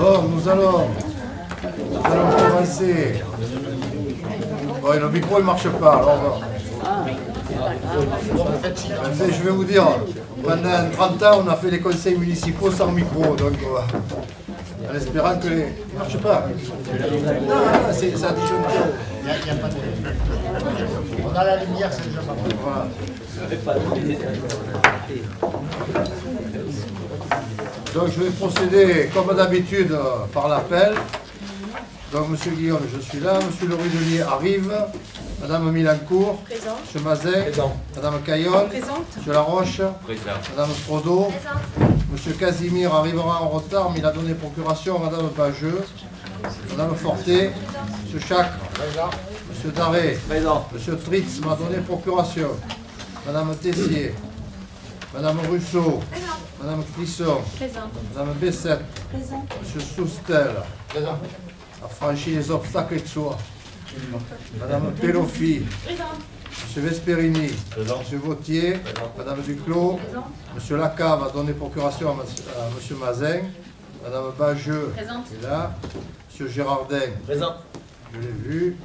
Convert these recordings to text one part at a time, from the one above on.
Bon, nous allons commencer. Bon, le micro ne marche pas, alors enfin, je vais vous dire, pendant 30 ans, on a fait les conseils municipaux sans micro, donc en espérant que les... Il ne marche pas. Non, c'est ça disjoncteur. Il n'y a pas de... On a la lumière, c'est déjà pas mal. Voilà. Donc je vais procéder comme d'habitude par l'appel. Donc Monsieur Guillaume, je suis là. Monsieur Le Rudelier arrive. Madame Milancourt. Présent. Monsieur Mazet. Présent. Madame Caillon. Présente. Monsieur Laroche. Présent. Madame Strodo. Présente. Monsieur Casimir arrivera en retard, mais il a donné procuration à Madame Pageux. Madame Forté. Monsieur Chacre. Monsieur Daré. Présent. Monsieur Tritz m'a donné procuration. Madame Tessier. Madame Rousseau. Madame Clisson. Présente. Madame Bessette. Présent. Monsieur Soustel Présent. a franchi les obstacles de soi. Madame Pelofi. Présente. Monsieur Vesperini. Présent. Monsieur Vautier. Madame Duclos. Présente. Monsieur Lacave a donné procuration à Monsieur Mazin. Madame Bageux Présente. est là. Monsieur Gérardin, Présent. je l'ai vu.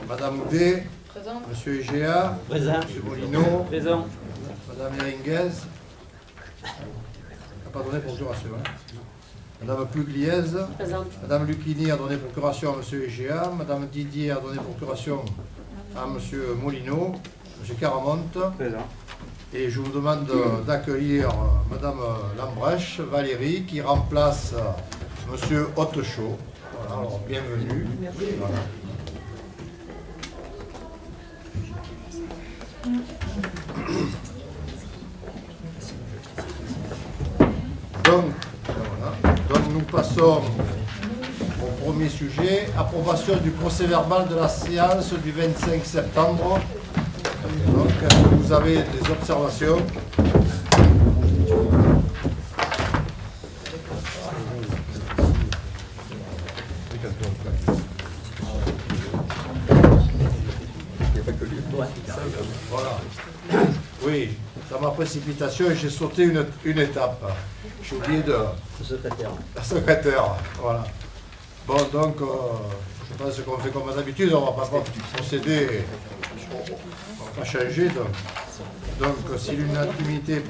Madame Houdet. Présente. Monsieur Egea. Présent. Monsieur Molino. Présent. Madame Heringuez. n'a pas donné procuration. Hein. Madame Pugliese. Présente. Madame Lucchini a donné procuration à Monsieur Egea. Madame Didier a donné procuration à Monsieur Molino. Monsieur Caramonte. Présent. Et je vous demande d'accueillir Madame Lambrèche, Valérie, qui remplace Monsieur Hautechot. Voilà, alors bienvenue. Voilà. Donc, voilà. Donc nous passons au premier sujet, approbation du procès-verbal de la séance du 25 septembre. Donc, vous avez des observations. Voilà. Oui, dans ma précipitation, j'ai sauté une étape. J'ai oublié de... Le secrétaire. La secrétaire, voilà. Bon, donc, je pense qu'on fait comme d'habitude, on ne va pas procéder, on va pas changer. Donc si l'unanimité est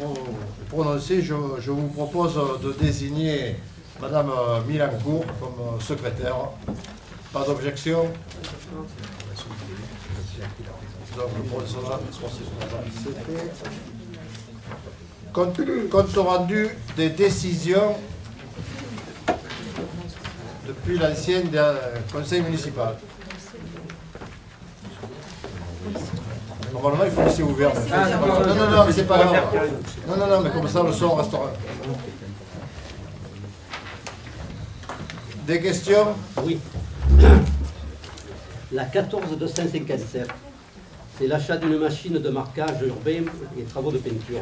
prononcée, je vous propose de désigner Madame Milancourt comme secrétaire. Pas d'objection? Donc, le procès compte rendu des décisions depuis l'ancien conseil municipal. Normalement, il faut laisser ouvert. Non, mais c'est pas grave. Non, mais comme ça, le son restera. Des questions? Oui. La 14257, c'est l'achat d'une machine de marquage urbain et travaux de peinture.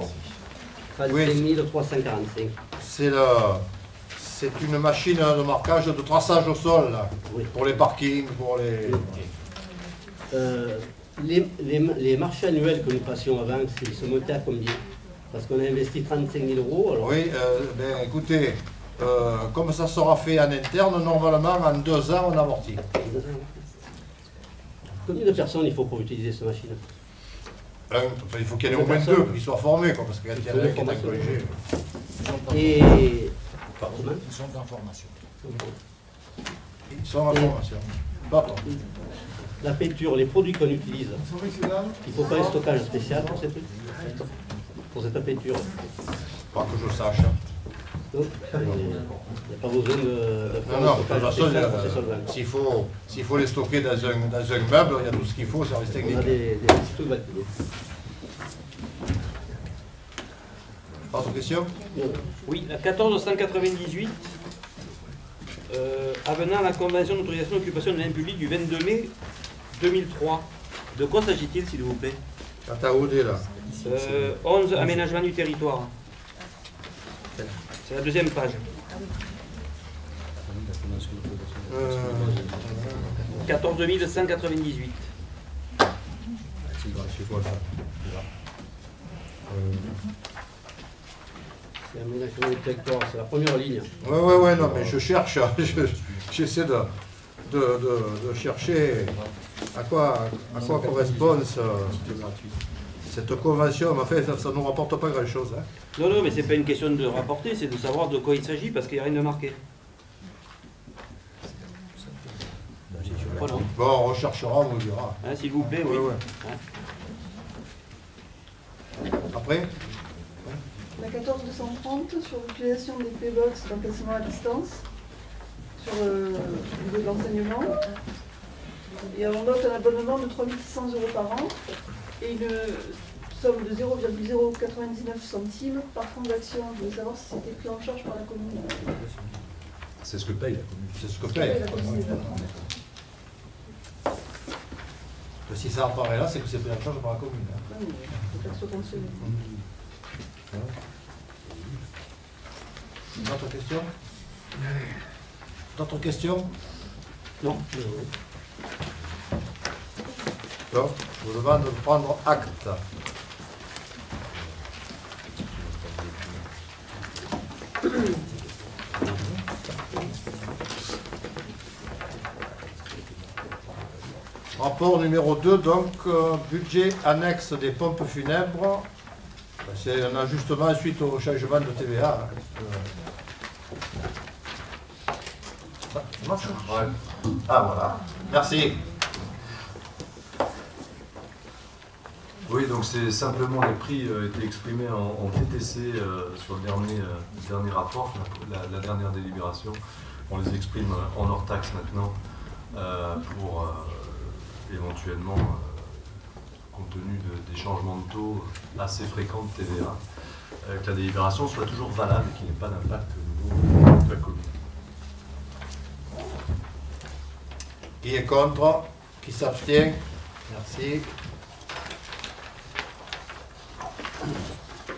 35 345. C'est une machine de marquage de traçage au sol, là, Oui. pour les parkings, pour les... Les marchés annuels que nous passions avant, ils se montaient à combien? Parce qu'on a investi 35 000 euros. Alors... Oui, ben, écoutez, comme ça sera fait en interne, normalement, en 2 ans, on amortit. Combien de personnes il faut pour utiliser cette machine? Enfin, il faut qu'il y en ait au moins 2 pour qu'ils soient formés, quoi, parce qu'il y en a un qui est agrégé. Et... Ils sont en formation. Ils sont en formation. Pardon. La peinture, les produits qu'on utilise, il ne faut pas un stockage spécial pour ces trucs? Pour cette peinture? Pas que je sache. Donc, il n'y a pas besoin de faire Non, un de toute stockage façon, spécial pour ces solvants. s'il faut les stocker dans un meuble, il y a tout ce qu'il faut, service On technique. a des petits trucs bâtiments. Autre question? Oui, la 1498, avenant à la convention d'autorisation d'occupation de l'air public du 22 mai 2003. De quoi s'agit-il, s'il vous plaît? À ta OD, là. 11, aménagement du territoire. C'est la deuxième page. 14 198. C'est quoi ça? C'est aménagement du territoire, c'est la première ligne. Oui, non, mais je cherche, j'essaie de chercher à quoi correspond cette convention. Mais en fait, ça ne nous rapporte pas grand-chose. Hein. Non, mais c'est pas une question de rapporter, c'est de savoir de quoi il s'agit, parce qu'il n'y a rien de marqué. C'est surprenant. Bon, on recherchera, on vous dira. Hein, s'il vous plaît, oui. Ouais. Hein. Après La 14230 sur l'utilisation des P-Box d'emplacement à distance sur le niveau de l'enseignement. Et on note un abonnement de 3 600 € par an et une somme de 0,099 centimes par transaction. Je voulais savoir si c'était pris en charge par la commune. C'est ce que paye la commune. C'est ce que paye. Si ça apparaît là, c'est que c'est pris en charge par la commune. Hein. Oui, mais c'est subventionné. D'autres questions? D'autres questions? Non. Donc, je vous demande de prendre acte. Rapport numéro 2, donc, budget annexe des pompes funèbres. C'est un ajustement suite au changement de TVA. Ça marche? Ouais. Ah voilà. Merci. Oui, donc c'est simplement les prix étaient exprimés en TTC sur le dernier rapport, la dernière délibération. On les exprime en hors taxe maintenant pour éventuellement, compte tenu des changements de taux assez fréquents de TVA, que la délibération soit toujours valable et qu'il n'y ait pas d'impact au niveau de la commune. Qui est contre? Qui s'abstient? Merci.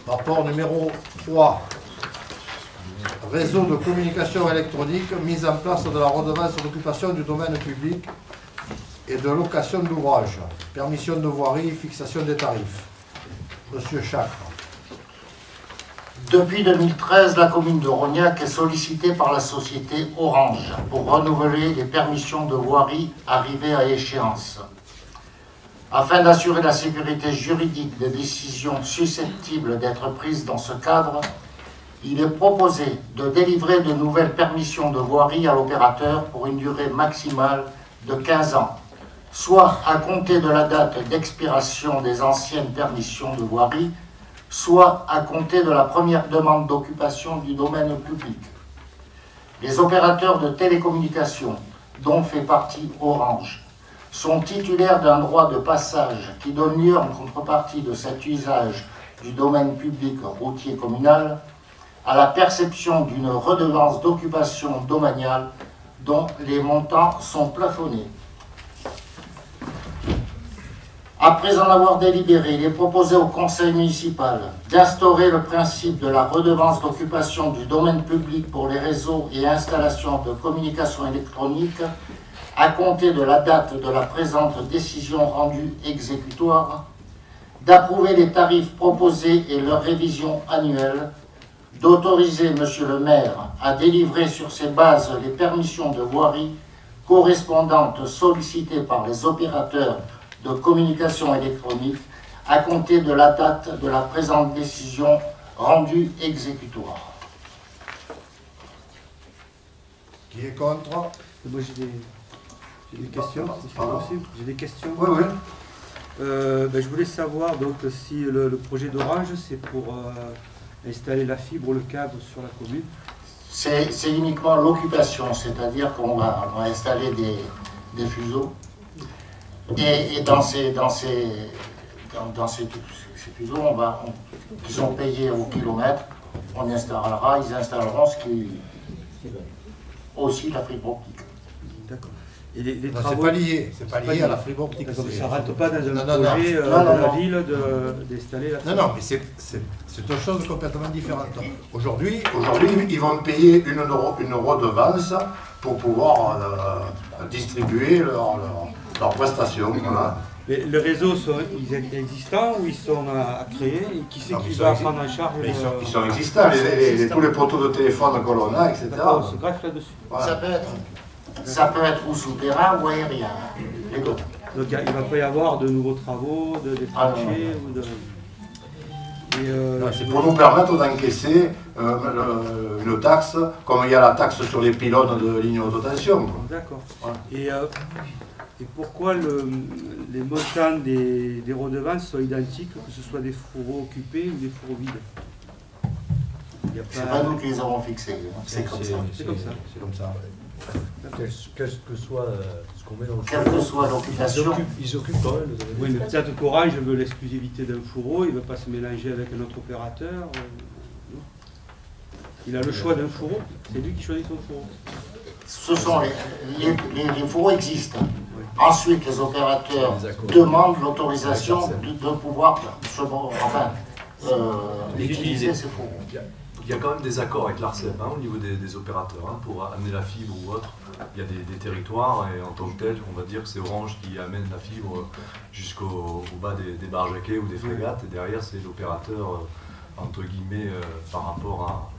Rapport numéro 3. Réseau de communication électronique, mise en place de la redevance d'occupation du domaine public et de location d'ouvrages. Permission de voirie, fixation des tarifs. Monsieur Chacre. Depuis 2013, la commune de Rognac est sollicitée par la société Orange pour renouveler les permissions de voirie arrivées à échéance. Afin d'assurer la sécurité juridique des décisions susceptibles d'être prises dans ce cadre, il est proposé de délivrer de nouvelles permissions de voirie à l'opérateur pour une durée maximale de 15 ans, soit à compter de la date d'expiration des anciennes permissions de voirie, soit à compter de la première demande d'occupation du domaine public. Les opérateurs de télécommunications, dont fait partie Orange, sont titulaires d'un droit de passage qui donne lieu en contrepartie de cet usage du domaine public routier communal à la perception d'une redevance d'occupation domaniale dont les montants sont plafonnés. Après en avoir délibéré, il est proposé au conseil municipal d'instaurer le principe de la redevance d'occupation du domaine public pour les réseaux et installations de communication électronique à compter de la date de la présente décision rendue exécutoire, d'approuver les tarifs proposés et leur révision annuelle, d'autoriser Monsieur le maire à délivrer sur ces bases les permissions de voirie correspondantes sollicitées par les opérateurs de communication électronique à compter de la date de la présente décision rendue exécutoire. Qui est contre? Moi j'ai des questions, si c'est possible. J'ai des questions. Oui. Je voulais savoir donc si le projet d'Orange c'est pour installer la fibre ou le câble sur la commune. C'est uniquement l'occupation, c'est-à-dire qu'on va installer des fuseaux. Et dans ces fuseaux, qui sont payés au kilomètre, on installera, ils installeront ce qui aussi la fibre optique. D'accord. Et les Non, travaux, c'est pas lié à la fibre optique. d'accord, mais ça ne rentre pas dans un Non, projet de la ville d'installer la fibre. Non, mais c'est une chose complètement différente. Aujourd'hui, ils vont payer une redevance pour pouvoir distribuer leurs prestations. Voilà. Mais les réseaux sont existants ou ils sont à créer et qui c'est Non, qui ils va sont prendre en charge Mais ils sont existants, tous les poteaux de téléphone que l'on a, etc. D'accord, on se greffe là-dessus. Voilà. Ça peut être ou souterrain ou aérien. Les deux. Donc il ne va pas y avoir de nouveaux travaux, des tranchées ou de... C'est pour nous permettre d'encaisser une taxe, comme il y a la taxe sur les pylônes de ligne de tension. D'accord. Voilà. Et pourquoi les montants des redevances sont identiques, que ce soit des fourreaux occupés ou des fourreaux vides? C'est pas nous qui les avons fixés, hein. C'est comme ça. C'est comme ça. C'est comme ça. Quel que soit ce qu'on met dans le Quelle que soit l'occupation. ils occupent quand même. Oui, mais peut-être qu'Orange veut l'exclusivité d'un fourreau, il ne veut pas se mélanger avec un autre opérateur. Non. Il a le choix d'un fourreau, c'est lui qui choisit son fourreau. Ce sont les fourreaux existent. Ensuite, les opérateurs demandent l'autorisation de pouvoir utiliser ces fourreaux. Il y a quand même des accords avec l'ARCEP au niveau des opérateurs pour amener la fibre ou autre. Il y a des territoires et en tant que tel, on va dire que c'est Orange qui amène la fibre jusqu'au bas des barres jaquets ou des frégates et derrière c'est l'opérateur entre guillemets par rapport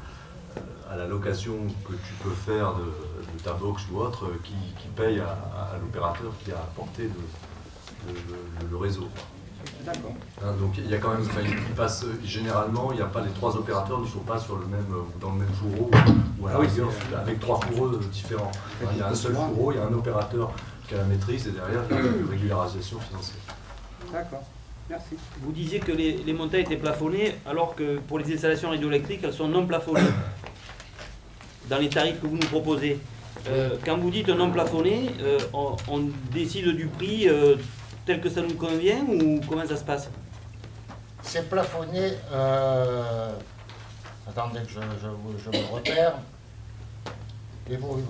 à la location que tu peux faire de ta box ou autre qui paye à l'opérateur qui a apporté le réseau. D'accord. Donc il y a quand même, généralement, il n'y a pas les trois opérateurs ne sont pas sur le même, dans le même fourreau ou à la rigueur avec trois fourreaux différents. Il y a un seul fourreau, il y a un opérateur qui a la maîtrise et derrière il y a une régularisation financière. D'accord, merci. Vous disiez que les montants étaient plafonnés alors que pour les installations radioélectriques, elles sont non plafonnées dans les tarifs que vous nous proposez. Quand vous dites non plafonné, on décide du prix tel que ça nous convient ou comment ça se passe? C'est plafonné, attendez que je me repère, les volumes.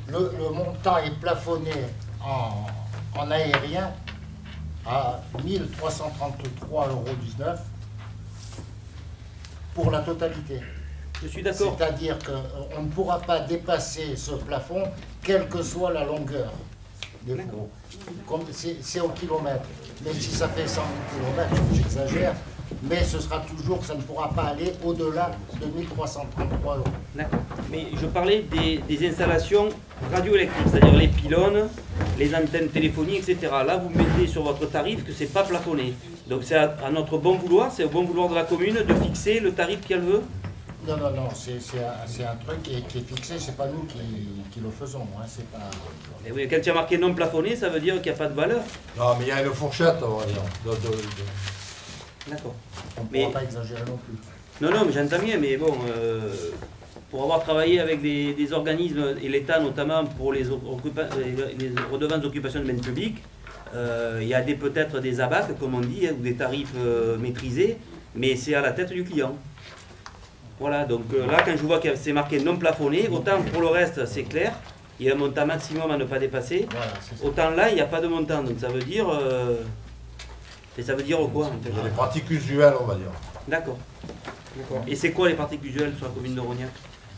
Le montant est plafonné en aérien à 1 333,19 € pour la totalité. Je suis d'accord. C'est-à-dire qu'on ne pourra pas dépasser ce plafond, quelle que soit la longueur des fourreaux. C'est au kilomètre. Mais si ça fait 100 km, j'exagère, mais ce sera toujours, ça ne pourra pas aller au-delà de 1 333 €. D'accord. Mais je parlais des installations radioélectriques, c'est-à-dire les pylônes, les antennes téléphoniques, etc. Là, vous mettez sur votre tarif que ce n'est pas plafonné. Donc c'est à notre bon vouloir, c'est au bon vouloir de la commune de fixer le tarif qu'elle veut? Non, c'est un truc qui est fixé, c'est pas nous qui le faisons. Hein, c'est pas... Et oui, quand il y a marqué non plafonné, ça veut dire qu'il n'y a pas de valeur. Non, mais il y a une fourchette, on va dire. D'accord. On ne pourra pas exagérer non plus. Non, mais j'entends bien, mais bon, pour avoir travaillé avec des organismes, et l'État notamment pour les redevances d'occupation de domaine public, il y a peut-être des abacs, comme on dit, ou des tarifs maîtrisés, mais c'est à la tête du client. Voilà, donc là, quand je vois que c'est marqué non plafonné, autant pour le reste, c'est clair, il y a un montant maximum à ne pas dépasser, Voilà, autant là, il n'y a pas de montant, donc ça veut dire... et ça veut dire quoi en fait? Il y a des pratiques usuelles, on va dire. D'accord. Et c'est quoi les pratiques usuelles sur la commune de Rognac?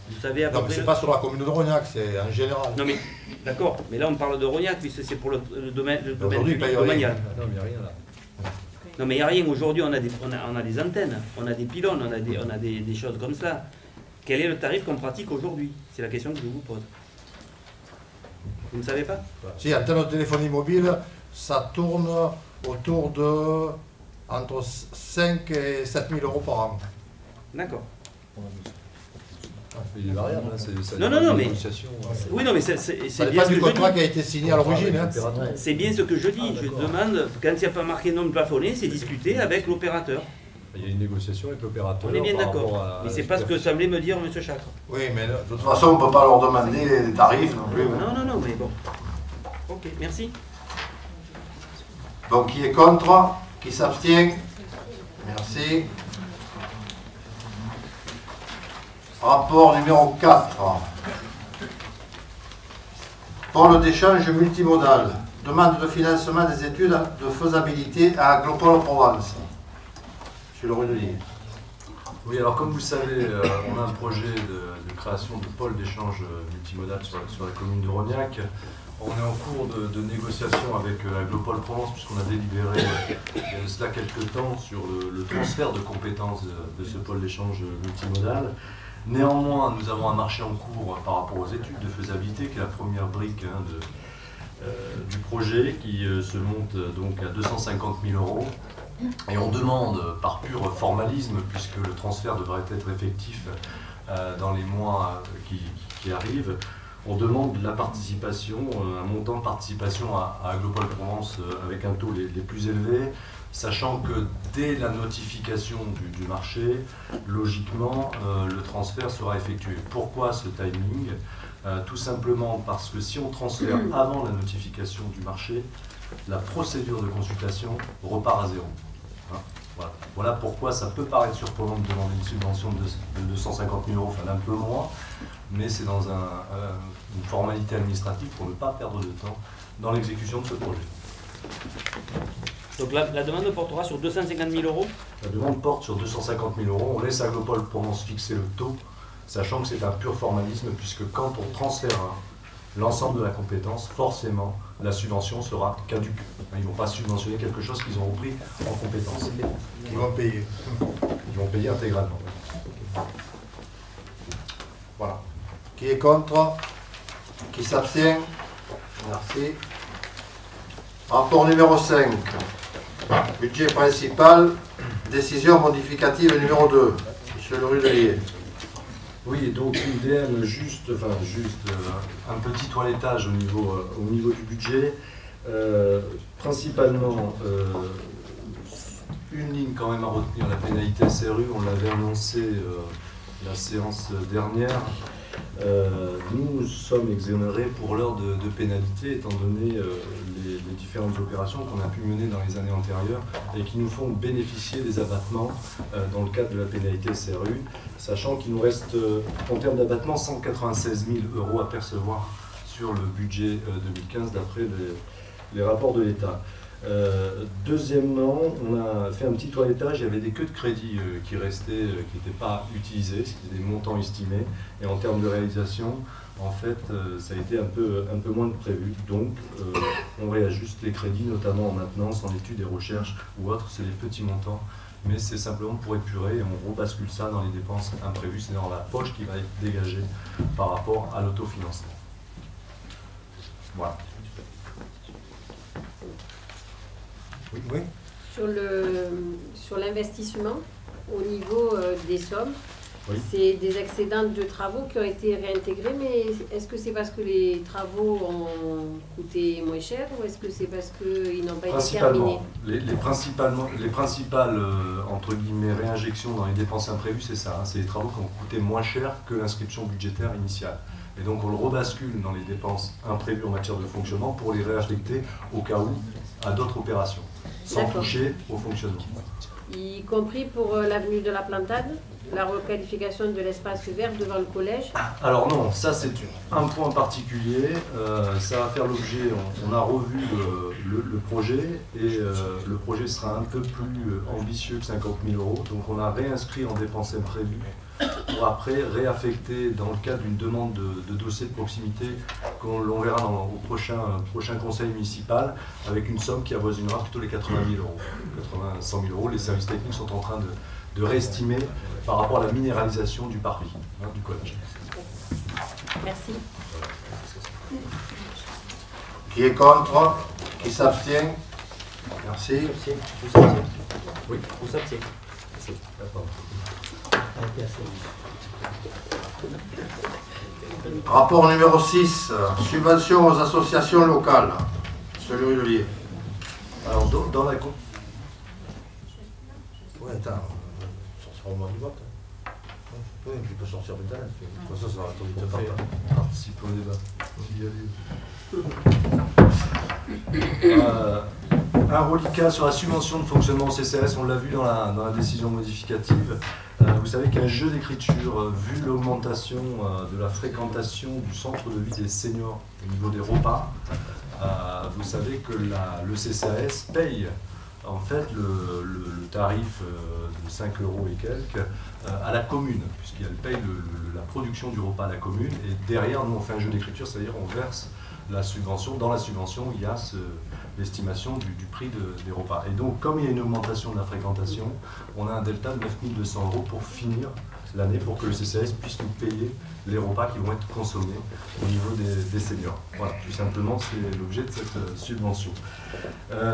Vous savez à peu Non, mais près c'est pas sur la commune de Rognac, c'est en général. Non mais, d'accord, mais là on parle de Rognac, puisque c'est pour le domaine Aujourd'hui, il public paye domanial. Non, mais il n'y a rien là. Non mais il n'y a rien, aujourd'hui on a des antennes, on a des pylônes, on a des choses comme ça. Quel est le tarif qu'on pratique aujourd'hui? C'est la question que je vous pose. Vous ne savez pas? Si, antenne de téléphonie mobile, ça tourne autour de entre 5 et 7 000 € par an. D'accord. Il est variable, là, Non, mais... négociation. Oui, non mais c'est Ça bien dépend ce que du je contrat dis. qui a été signé à l'origine. Hein. C'est bien ce que je dis. Je demande, quand il n'y a pas marqué non plafonné, c'est discuter avec l'opérateur. Il y a une négociation avec l'opérateur. On est bien par d'accord. rapport à Mais c'est la pas ce que superficie. semblait me dire M. Chacre. Oui, mais de De toute façon, on ne peut pas leur demander des tarifs non plus. Non, mais bon. Ok, merci. donc qui est contre? Qui s'abstient? Merci. Rapport numéro 4. Pôle d'échange multimodal. Demande de financement des études de faisabilité à Agropole Provence. Monsieur le Runelier. Oui, alors comme vous le savez, on a un projet de création de pôle d'échange multimodal sur la commune de Rognac. On est en cours de négociation avec Aglopol Provence, puisqu'on a délibéré il y a de cela quelques temps sur le transfert de compétences de ce pôle d'échange multimodal. Néanmoins, nous avons un marché en cours par rapport aux études de faisabilité, qui est la première brique du projet, qui se monte donc à 250 000 €. Et on demande, par pur formalisme, puisque le transfert devrait être effectif dans les mois qui arrivent, on demande la participation, un montant de participation à Aglopol Provence avec un taux les plus élevés, sachant que dès la notification du marché, logiquement, le transfert sera effectué. Pourquoi ce timing ? Tout simplement parce que si on transfère avant la notification du marché, la procédure de consultation repart à zéro. Voilà pourquoi ça peut paraître surprenant de demander une subvention de 250 000 €, enfin un peu moins, mais c'est dans une formalité administrative pour ne pas perdre de temps dans l'exécution de ce projet. Donc la demande portera sur 250 000 €. La demande porte sur 250 000 €. On laisse Aglopol Provence fixer le taux, sachant que c'est un pur formalisme, puisque quand on transfère l'ensemble de la compétence, forcément, la subvention sera caduque. Ils ne vont pas subventionner quelque chose qu'ils auront pris en compétence. Ils vont payer. Ils vont payer intégralement. Voilà. Qui est contre? Qui s'abstient? Merci. Rapport numéro 5. Budget principal. Décision modificative numéro 2. Monsieur Le Rudelier. Oui, donc UDM, juste un petit toilettage au niveau du budget. Principalement, une ligne quand même à retenir, la pénalité SRU, on l'avait annoncé la séance dernière. Nous sommes exonérés pour l'heure de pénalité, étant donné les différentes opérations qu'on a pu mener dans les années antérieures et qui nous font bénéficier des abattements dans le cadre de la pénalité SRU, sachant qu'il nous reste en termes d'abattement 196 000 € à percevoir sur le budget 2015 d'après les rapports de l'État. Deuxièmement, on a fait un petit toilettage, il y avait des queues de crédit qui restaient, qui n'étaient pas utilisées, c'était des montants estimés, et en termes de réalisation, en fait, ça a été un peu moins que prévu, donc on réajuste les crédits, notamment en maintenance, en études et recherches ou autres, c'est des petits montants, mais c'est simplement pour épurer, et on rebascule ça dans les dépenses imprévues, c'est dans la poche qui va être dégagée par rapport à l'autofinancement. Voilà. Oui. Sur l'investissement, au niveau des sommes, Oui. c'est des excédents de travaux qui ont été réintégrés, mais est-ce que c'est parce que les travaux ont coûté moins cher ou est-ce que c'est parce qu'ils n'ont pas été terminés? Les principales entre guillemets, réinjections dans les dépenses imprévues, c'est ça, hein, c'est les travaux qui ont coûté moins cher que l'inscription budgétaire initiale. Et donc on le rebascule dans les dépenses imprévues en matière de fonctionnement pour les réinjecter au cas où à d'autres opérations, sans toucher au fonctionnement. Y compris pour l'avenue de la Plantade, la requalification de l'espace vert devant le collège? Alors non, ça c'est un point particulier, ça va faire l'objet, on a revu le projet et le projet sera un peu plus ambitieux que 50 000 €, donc on a réinscrit en dépenses imprévues pour après réaffecter dans le cadre d'une demande de dossier de proximité qu'on verra au prochain conseil municipal avec une somme qui avoisinera plutôt les 80 000 €, 100 000 €. Les services techniques sont en train de réestimer par rapport à la minéralisation du parvis, du collège. Merci. Qui est contre? Qui s'abstient? Merci. Oui. Vous s'abstient. Rapport numéro 6. Subvention aux associations locales. Monsieur Le Rudelier. Alors dans la... Oui, attends. Ça sera au moment du vote. Oui, il peut sortir du temps. De toute façon, ça va être vite fait. Participe au débat. Un reliquat sur la subvention de fonctionnement au CCAS, on l'a vu dans la décision modificative. Vous savez qu'un jeu d'écriture, vu l'augmentation de la fréquentation du centre de vie des seniors au niveau des repas, vous savez que le CCAS paye en fait le tarif de 5 € et quelques à la commune, puisqu'elle paye la production du repas à la commune, et derrière, nous on fait un jeu d'écriture, c'est-à-dire on verse la subvention. Dans la subvention, il y a l'estimation du prix des repas. Et donc, comme il y a une augmentation de la fréquentation, on a un delta de 9 200 € pour finir l'année, pour que le CCAS puisse nous payer les repas qui vont être consommés au niveau des seniors. Voilà, tout simplement, c'est l'objet de cette subvention.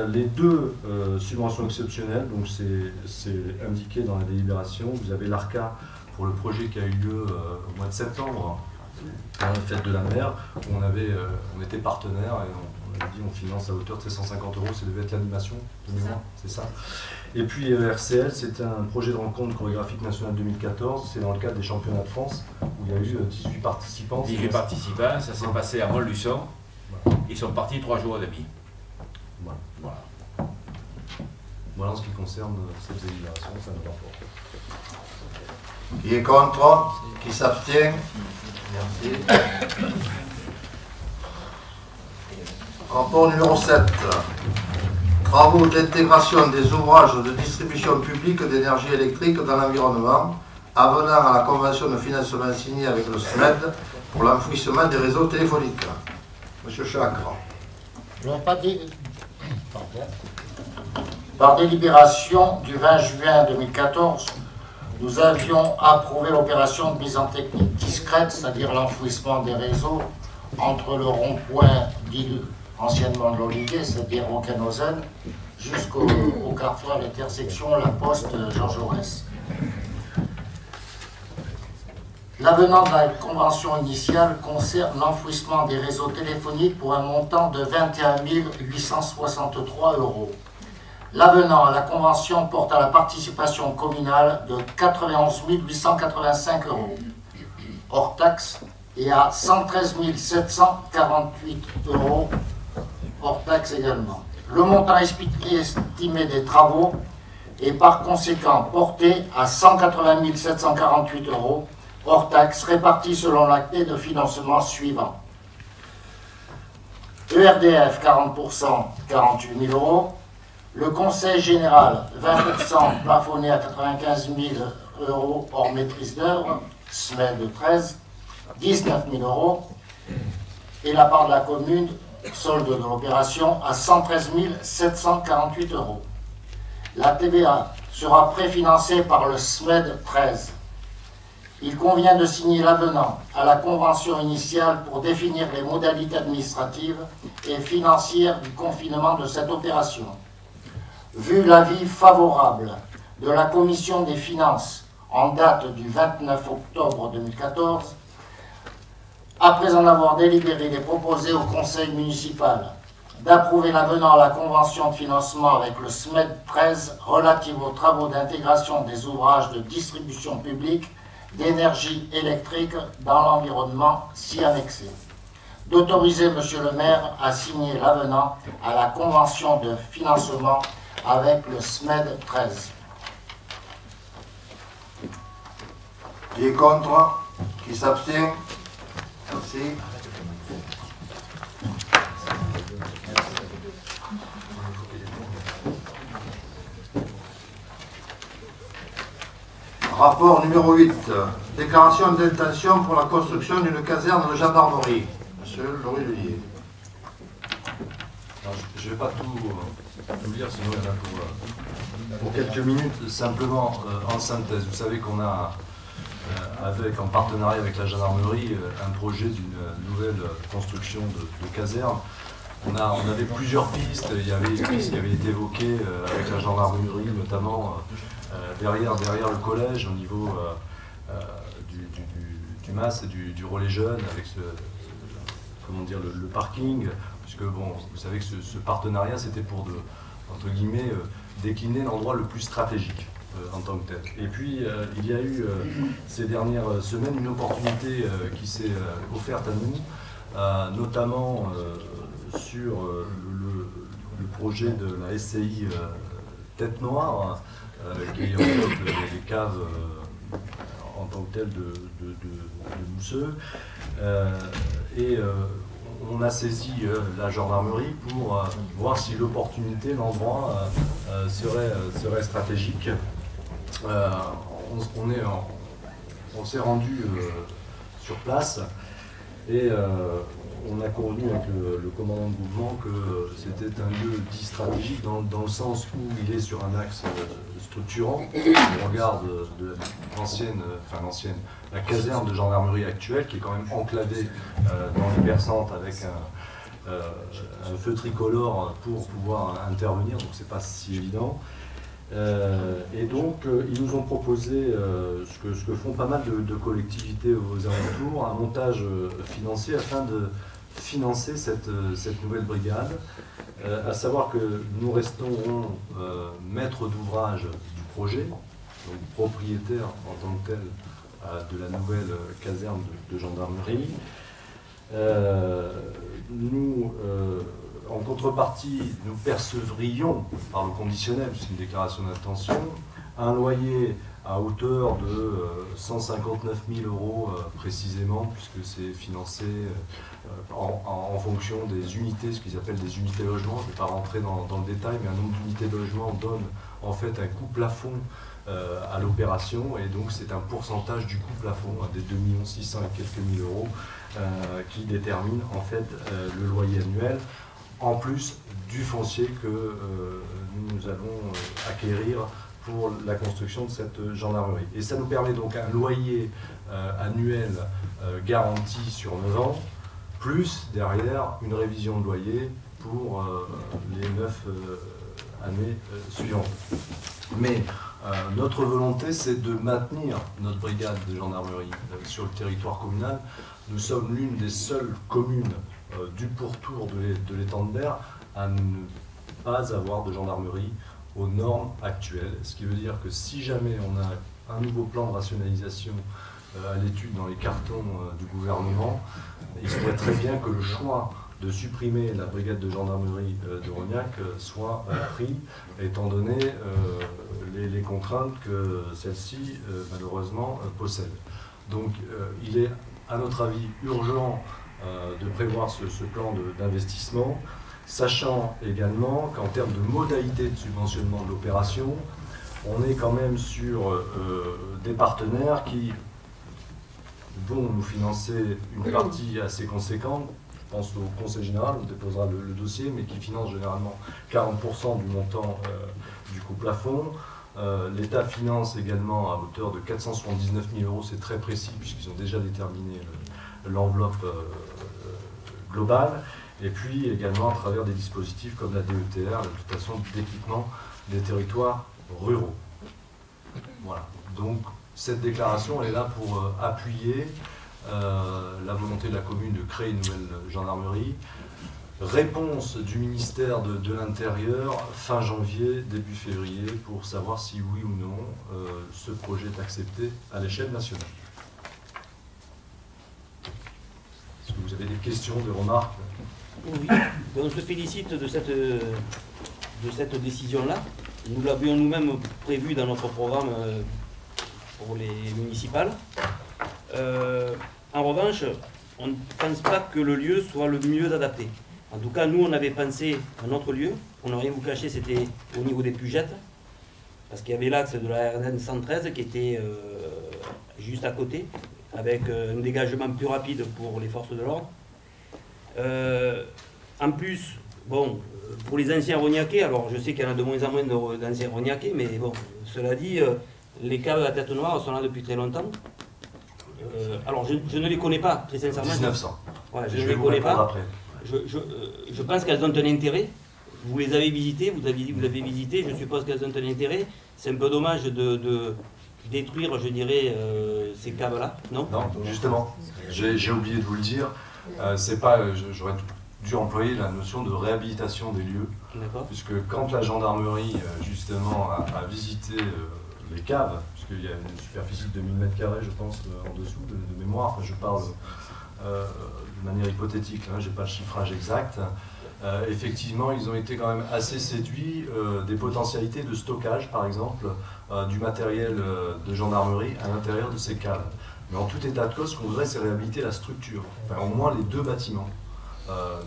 Les deux subventions exceptionnelles, donc c'est indiqué dans la délibération. Vous avez l'ARCA pour le projet qui a eu lieu au mois de septembre, dans la fête de la mer, où on était partenaire et on avait dit on finance à hauteur de 150 €, ça devait être l'animation de mémoire, c'est ça. Et puis RCL, c'était un projet de rencontre chorégraphique nationale 2014, c'est dans le cadre des championnats de France, où il y a eu 18 participants. 18 participants, ça s'est passé à Montluçon, ils sont partis 3 jours et demi. Voilà. Voilà en ce qui concerne cette délibération, ça nous rapporte. Qui est contre? Qui s'abstient? Merci. Rapport numéro 7. Travaux d'intégration des ouvrages de distribution publique d'énergie électrique dans l'environnement, avenant à la convention de financement signée avec le SMED pour l'enfouissement des réseaux téléphoniques. Monsieur Chacre. Par délibération du 20 juin 2014, nous avions approuvé l'opération de mise en technique discrète, c'est-à-dire l'enfouissement des réseaux entre le rond-point dit anciennement de l'Olivier, c'est-à-dire au Canozène, jusqu'au carrefour à l'intersection La Poste Georges Jaurès. L'avenant de la convention initiale concerne l'enfouissement des réseaux téléphoniques pour un montant de 21 863 €. L'avenant à la convention porte à la participation communale de 91 885 € hors taxe et à 113 748 € hors taxe également. Le montant estimé des travaux est par conséquent porté à 180 748 € hors taxe répartis selon la clé de financement suivant. ERDF 40%, 48 000 €. Le Conseil général 20% plafonné à 95 000 € hors maîtrise d'œuvre, SMED 13, 19 000 €. Et la part de la commune, solde de l'opération, à 113 748 €. La TVA sera préfinancée par le SMED 13. Il convient de signer l'avenant à la convention initiale pour définir les modalités administratives et financières du confinement de cette opération. Vu l'avis favorable de la Commission des finances en date du 29 octobre 2014, après en avoir délibéré, il est proposé au Conseil municipal d'approuver l'avenant à la convention de financement avec le SMED 13 relative aux travaux d'intégration des ouvrages de distribution publique d'énergie électrique dans l'environnement si annexé. D'autoriser Monsieur le maire à signer l'avenant à la convention de financement avec le SMED 13. Qui est contre? Qui s'abstient? Merci. Rapport numéro 8. Déclaration d'intention pour la construction d'une caserne de gendarmerie. Monsieur Laurier. Je ne vais pas tout lire, sinon il y en a pour quelques minutes. Simplement, en synthèse, vous savez qu'on a, en partenariat avec la gendarmerie, un projet d'une nouvelle construction de caserne. On avait plusieurs pistes. Il y avait une piste qui avait été évoquée avec la gendarmerie, notamment derrière le collège, au niveau du MAS et du relais jeune, avec le parking. Puisque bon, vous savez que ce partenariat, c'était pour, entre guillemets, décliner l'endroit le plus stratégique en tant que tel. Et puis, il y a eu ces dernières semaines une opportunité qui s'est offerte à nous, notamment sur le projet de la SCI Tête Noire, qui est en fait les caves en tant que telles de Mousseux. on a saisi la gendarmerie pour voir si l'opportunité, l'endroit serait stratégique. On s'est rendu sur place et on a convenu avec le commandant de mouvement que c'était un lieu dit stratégique dans le sens où il est sur un axe structurant. On regarde la caserne de gendarmerie actuelle qui est quand même enclavée dans les percentes avec un feu tricolore pour pouvoir intervenir, donc c'est pas si évident. Et donc ils nous ont proposé ce que font pas mal de collectivités aux alentours, un montage financier afin de financer cette nouvelle brigade, à savoir que nous resterons maîtres d'ouvrage du projet, donc propriétaires en tant que tel de la nouvelle caserne de gendarmerie. En contrepartie, nous percevrions, par le conditionnel, c'est une déclaration d'intention, un loyer à hauteur de 159 000 € précisément, puisque c'est financé en fonction des unités, ce qu'ils appellent des unités logements. Je ne vais pas rentrer dans le détail, mais un nombre d'unités de logement donne en fait un coût plafond à l'opération, et donc c'est un pourcentage du coût plafond, des 2 600 000 et quelques mille euros, qui détermine en fait le loyer annuel, en plus du foncier que nous allons acquérir pour la construction de cette gendarmerie. Et ça nous permet donc un loyer annuel garanti sur 9 ans, plus derrière une révision de loyer pour les 9 années suivantes. Mais notre volonté, c'est de maintenir notre brigade de gendarmerie sur le territoire communal. Nous sommes l'une des seules communes du pourtour de l'étang de Berre à ne pas avoir de gendarmerie aux normes actuelles. Ce qui veut dire que si jamais on a un nouveau plan de rationalisation à l'étude dans les cartons du gouvernement, il serait très bien que le choix de supprimer la brigade de gendarmerie de Rognac soit pris, étant donné les contraintes que celle-ci malheureusement possède. Donc il est à notre avis urgent de prévoir ce plan d'investissement, sachant également qu'en termes de modalités de subventionnement de l'opération, on est quand même sur des partenaires qui vont nous financer une partie assez conséquente. Je pense au Conseil général, on déposera le dossier, mais qui finance généralement 40% du montant du coût plafond. L'État finance également à hauteur de 479 000 €, c'est très précis puisqu'ils ont déjà déterminé l'enveloppe globale. Et puis également à travers des dispositifs comme la DETR, la dotation d'équipement des territoires ruraux. Voilà. Donc cette déclaration, elle est là pour appuyer la volonté de la commune de créer une nouvelle gendarmerie. Réponse du ministère de l'Intérieur fin janvier, début février, pour savoir si oui ou non ce projet est accepté à l'échelle nationale. Est-ce que vous avez des questions, des remarques? Oui, on se félicite de cette décision-là. Nous l'avions nous-mêmes prévu dans notre programme pour les municipales. En revanche, on ne pense pas que le lieu soit le mieux adapté. En tout cas, nous, on avait pensé à un autre lieu. On n'a rien vous caché, c'était au niveau des Pugettes, parce qu'il y avait l'axe de la RN 113 qui était juste à côté, avec un dégagement plus rapide pour les forces de l'ordre. En plus, bon, pour les anciens Rognacais, alors je sais qu'il y en a de moins en moins d'anciens Rognacais, mais bon, cela dit, les caves à la tête noire sont là depuis très longtemps. Alors je ne les connais pas, très sincèrement. 1900. Voilà, je ne les connais pas. Après. Je pense qu'elles ont un intérêt. Vous les avez visitées, vous avez dit que vous l'avez visité, je suppose qu'elles ont un intérêt. C'est un peu dommage de détruire, je dirais, ces caves-là, non? Non, justement, j'ai oublié de vous le dire. C'est pas, j'aurais dû employer la notion de réhabilitation des lieux, puisque quand la gendarmerie justement a visité les caves, puisqu'il y a une superficie de 2000 m², je pense, en dessous de mémoire, enfin, je parle de manière hypothétique, hein, j'ai pas le chiffrage exact, effectivement ils ont été quand même assez séduits des potentialités de stockage, par exemple, du matériel de gendarmerie à l'intérieur de ces caves. Mais en tout état de cause, ce qu'on voudrait, c'est réhabiliter la structure, enfin au moins les deux bâtiments.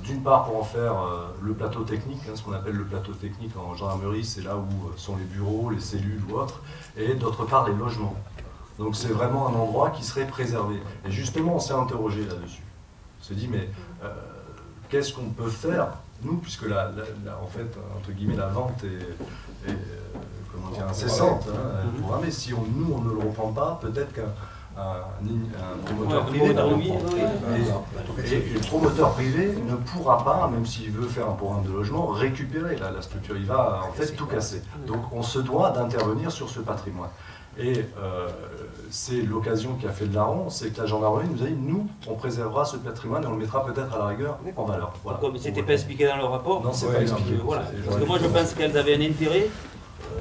D'une part pour en faire le plateau technique, ce qu'on appelle le plateau technique en gendarmerie, c'est là où sont les bureaux, les cellules ou autres, et d'autre part les logements. Donc c'est vraiment un endroit qui serait préservé. Et justement, on s'est interrogé là-dessus. On s'est dit, mais qu'est-ce qu'on peut faire, nous, puisque en fait, entre guillemets, la vente est comment dire, incessante, programmée. Si nous, on ne le reprend pas, peut-être qu'un promoteur privé va le reprendre. Et le promoteur privé ne pourra pas, même s'il veut faire un programme de logement, récupérer la structure. Il va en fait tout casser. Donc on se doit d'intervenir sur ce patrimoine. Et c'est l'occasion qui a fait le larron, c'est que la gendarmerie nous a dit, nous, on préservera ce patrimoine et on le mettra peut-être à la rigueur en valeur. Voilà. Comme c'était pas expliqué dans le rapport. Non, c'est pas expliqué. Voilà. Parce que moi, je pense qu'elles avaient un intérêt.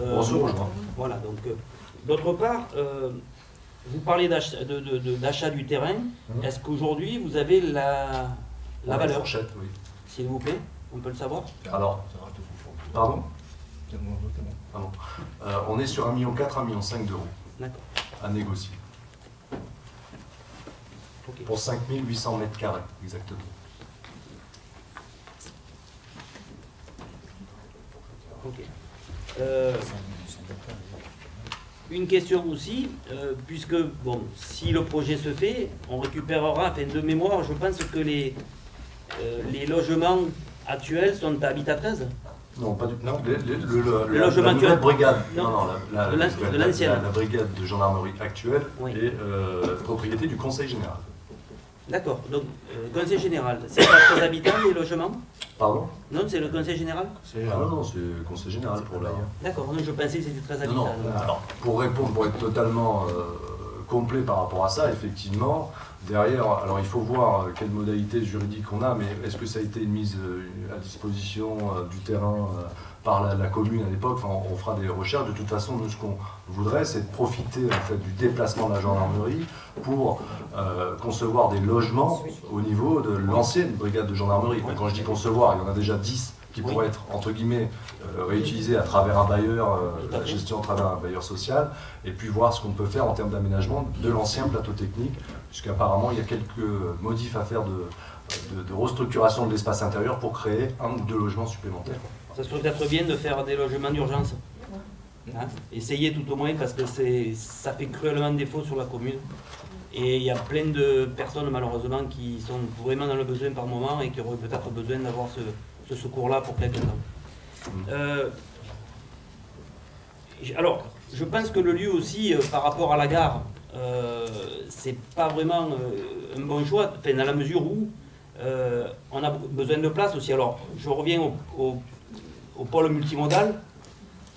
On se rejoint. Voilà. Donc, d'autre part, vous parlez d'achat du terrain. Est-ce qu'aujourd'hui, vous avez la valeur? Fourchette, oui. S'il vous plaît, on peut le savoir? Alors, pardon? On est sur 1,4 million, 1,5 million d'euros à négocier. Okay. Pour 5800 mètres carrés, exactement. Ok. Une question aussi, puisque bon, si le projet se fait, on récupérera, enfin de mémoire, je pense que les logements actuels sont à Habitat 13. Non, pas du tout. Non. Le logement actuel. Brigade. Non, De l'ancienne. La brigade de gendarmerie actuelle est propriété du Conseil général. D'accord. Donc, Conseil général, c'est pas 13 habitants les logements? Pardon? Non, c'est le Conseil général? Non, c'est le Conseil général pour là. D'accord, je pensais que c'était 13 habitants. Non. Alors, pour répondre, pour être totalement complet par rapport à ça, effectivement, derrière, alors il faut voir quelle modalité juridique on a, mais est-ce que ça a été une mise à disposition du terrain par la commune à l'époque? Enfin, on fera des recherches. De toute façon, nous, ce qu'on voudrait, c'est de profiter en fait, du déplacement de la gendarmerie pour concevoir des logements au niveau de l'ancienne brigade de gendarmerie. Donc, quand je dis concevoir, il y en a déjà 10 qui pourraient être, entre guillemets, réutilisés à travers un bailleur, la gestion à travers un bailleur social, et puis voir ce qu'on peut faire en termes d'aménagement de l'ancien plateau technique, puisqu'apparemment il y a quelques modifs à faire de restructuration de l'espace intérieur pour créer 1 ou 2 logements supplémentaires. Ça serait peut-être bien de faire des logements d'urgence. Hein? Essayez tout au moins, parce que ça fait cruellement défaut sur la commune. Et il y a plein de personnes, malheureusement, qui sont vraiment dans le besoin par moment et qui auraient peut-être besoin d'avoir ce secours-là pour quelque temps. Alors, je pense que le lieu aussi, par rapport à la gare, c'est pas vraiment un bon choix, enfin, dans la mesure où on a besoin de place aussi. Alors, je reviens au pôle multimodal.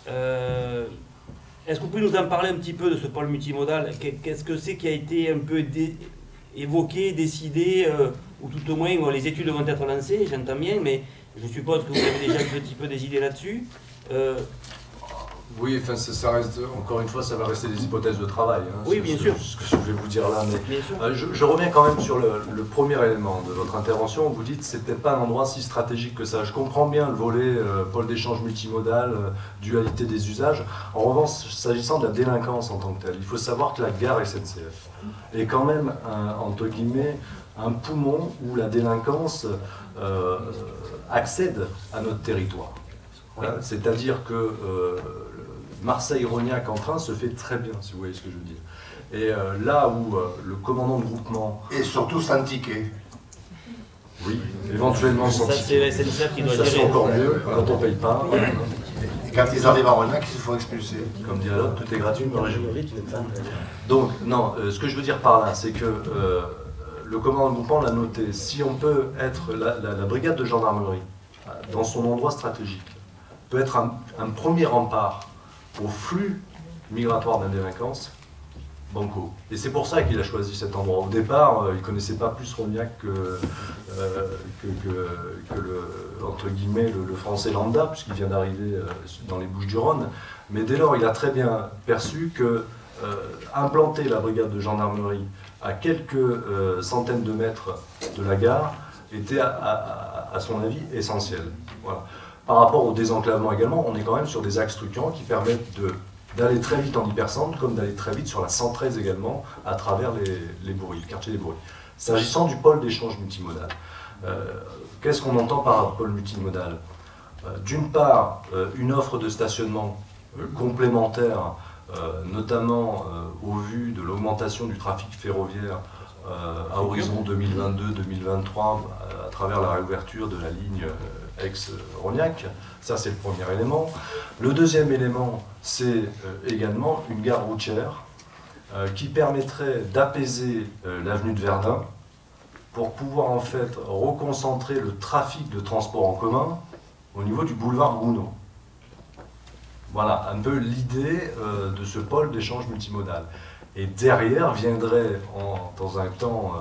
Est-ce que vous pouvez nous en parler un petit peu de ce pôle multimodal? Qu'est-ce que c'est qui a été un peu évoqué, décidé, ou tout au moins les études vont être lancées, j'entends bien, mais je suppose que vous avez déjà un petit peu des idées là-dessus. Oui, enfin, ça reste, encore une fois, ça va rester des hypothèses de travail. Hein, oui, bien sûr. Ce que je vais vous dire là, mais je reviens quand même sur le premier élément de votre intervention. Vous dites que c'est peut-être pas un endroit si stratégique que ça. Je comprends bien le volet pôle d'échange multimodal, dualité des usages. En revanche, s'agissant de la délinquance en tant que telle, il faut savoir que la gare SNCF est quand même, entre guillemets, un poumon où la délinquance accède à notre territoire. C'est-à-dire que Marseille-Rognac en train se fait très bien, si vous voyez ce que je veux dire. Et là où le commandant de groupement... Et surtout sans ticket. Oui, éventuellement sans ticket. Ça, c'est la SNCF qui doit gérer. Ça, c'est encore mieux quand on ne paye pas. Et quand ils arrivent à Rognac, il faut expulser. Comme dirait l'autre, tout est gratuit, mais donc, non, ce que je veux dire par là, c'est que le commandant de groupement l'a noté. Si on peut être la brigade de gendarmerie, dans son endroit stratégique, peut être un premier rempart au flux migratoire de la délinquance, banco. Et c'est pour ça qu'il a choisi cet endroit. Au départ, il ne connaissait pas plus Rognac que entre guillemets, le français lambda, puisqu'il vient d'arriver dans les Bouches-du-Rhône. Mais dès lors, il a très bien perçu que implanter la brigade de gendarmerie à quelques centaines de mètres de la gare était, à son avis, essentiel. Voilà. Par rapport au désenclavement également, on est quand même sur des axes structurants qui permettent d'aller très vite en hypercentre, comme d'aller très vite sur la 113 également, à travers les bourris, le quartier des bourris. S'agissant du pôle d'échange multimodal, Qu'est-ce qu'on entend par pôle multimodal? D'une part, une offre de stationnement complémentaire, notamment au vu de l'augmentation du trafic ferroviaire à horizon 2022-2023 à travers la réouverture de la ligne Aix-Rognac. Ça, c'est le premier élément. Le deuxième élément, c'est également une gare routière qui permettrait d'apaiser l'avenue de Verdun pour pouvoir en fait reconcentrer le trafic de transport en commun au niveau du boulevard Gounod. Voilà un peu l'idée de ce pôle d'échange multimodal. Et derrière viendrait, dans un temps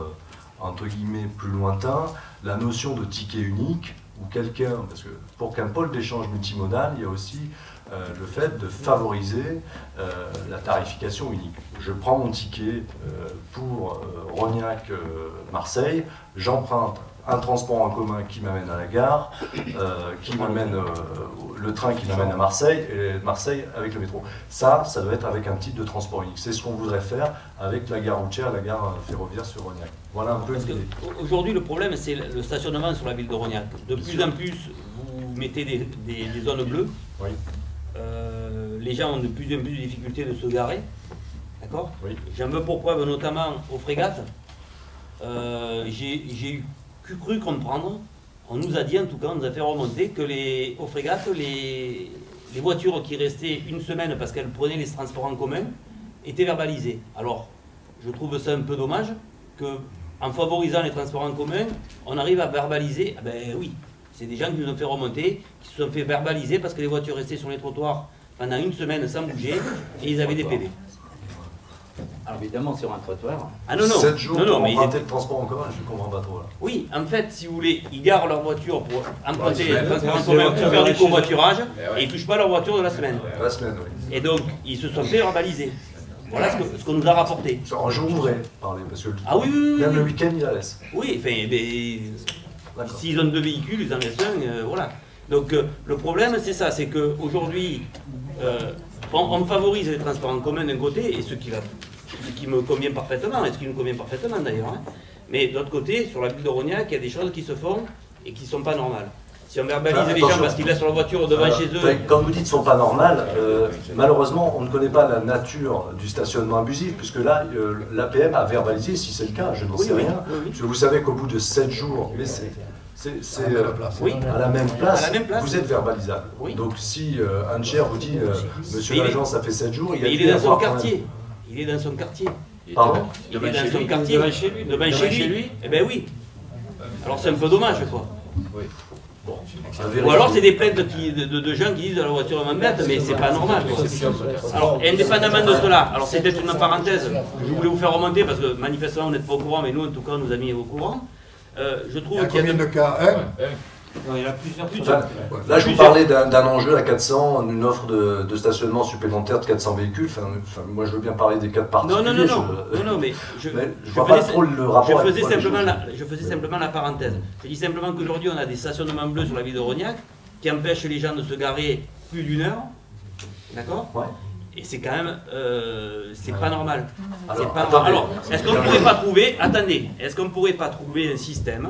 entre guillemets plus lointain, la notion de ticket unique, où quelqu'un, parce que pour qu'un pôle d'échange multimodal, il y a aussi le fait de favoriser la tarification unique. Je prends mon ticket pour Rognac-Marseille, j'emprunte un transport en commun qui m'amène à la gare, qui m'amène le train qui m'amène à Marseille, et Marseille avec le métro. Ça doit être avec un type de transport unique. C'est ce qu'on voudrait faire avec la gare routière, la gare ferroviaire sur Rognac. Voilà un peu l'idée. Aujourd'hui, le problème, c'est le stationnement sur la ville de Rognac. De plus en plus, vous mettez des zones bleues. Oui. Les gens ont de plus en plus de difficultés de se garer. D'accord? Oui. J'en veux pour preuve, notamment aux frégates. J'ai cru comprendre, on nous a dit en tout cas, on nous a fait remonter que aux frégates, les voitures qui restaient une semaine parce qu'elles prenaient les transports en commun étaient verbalisées. Alors, je trouve ça un peu dommage qu'en favorisant les transports en commun, on arrive à verbaliser. Ah ben oui, c'est des gens qui nous ont fait remonter, qui se sont fait verbaliser parce que les voitures restaient sur les trottoirs pendant une semaine sans bouger et ils avaient des PV. Alors évidemment sur un trottoir. Ah non, non. 7 jours pour mais emprunter le transport en commun, je ne comprends pas trop là. Oui, en fait, si vous voulez, ils garent leur voiture pour emprunter le transport en commun pour faire du covoiturage et ils ne touchent pas leur voiture de la semaine. La semaine, oui. Et donc, ils se sont fait verbaliser. Voilà ce qu'on nous a rapporté. En jour ouvré, parler, parce que ah oui, oui, oui, même oui. le week-end, ils la laissent. Oui, enfin, s'ils ont 2 véhicules, ils en laissent un, voilà. Donc, le problème, c'est ça, c'est qu'aujourd'hui, on favorise les transports en commun d'un côté, et ce qui me convient parfaitement, et ce qui nous convient parfaitement d'ailleurs. Hein. Mais de l'autre côté, sur la ville de Rognac, il y a des choses qui se font et qui ne sont pas normales. Si on verbalise les gens parce qu'ils laissent leur voiture devant chez eux... Quand vous dites ne sont pas normales, malheureusement, on ne connaît pas la nature du stationnement abusif, puisque là, l'APM a verbalisé, si c'est le cas, je n'en sais rien. Oui. Parce que vous savez qu'au bout de 7 jours, mais c'est à la même place, vous êtes verbalisable. Oui. Donc si un tiers vous dit monsieur l'agent, ça fait 7 jours, il est dans son quartier. Il est dans son quartier. Pardon? Il est dans son quartier. Devant chez lui. Eh bien oui. Alors c'est un peu dommage, quoi. Oui. Bon. Ou alors c'est des plaintes de gens qui disent la voiture m'embête, mais c'est pas normal. Alors indépendamment de cela, alors c'était une parenthèse, je voulais vous faire remonter parce que manifestement vous n'êtes pas au courant, mais nous en tout cas on nous a mis au courant. Je trouve qu'il y a combien de cas? Non, il y en a plusieurs. Là, je vous parlais d'un enjeu à 400, une offre de stationnement supplémentaire de 400 véhicules. Enfin, moi, je veux bien parler des cas particuliers. Non, mais je vois pas trop le rapport. Je faisais simplement la parenthèse. Je dis simplement qu'aujourd'hui, on a des stationnements bleus sur la ville de Rognac qui empêchent les gens de se garer plus d'une heure. D'accord? Ouais. Et c'est quand même, c'est pas normal. Alors, est-ce qu'on ne pourrait pas trouver, attendez, est-ce qu'on ne pourrait pas trouver un système?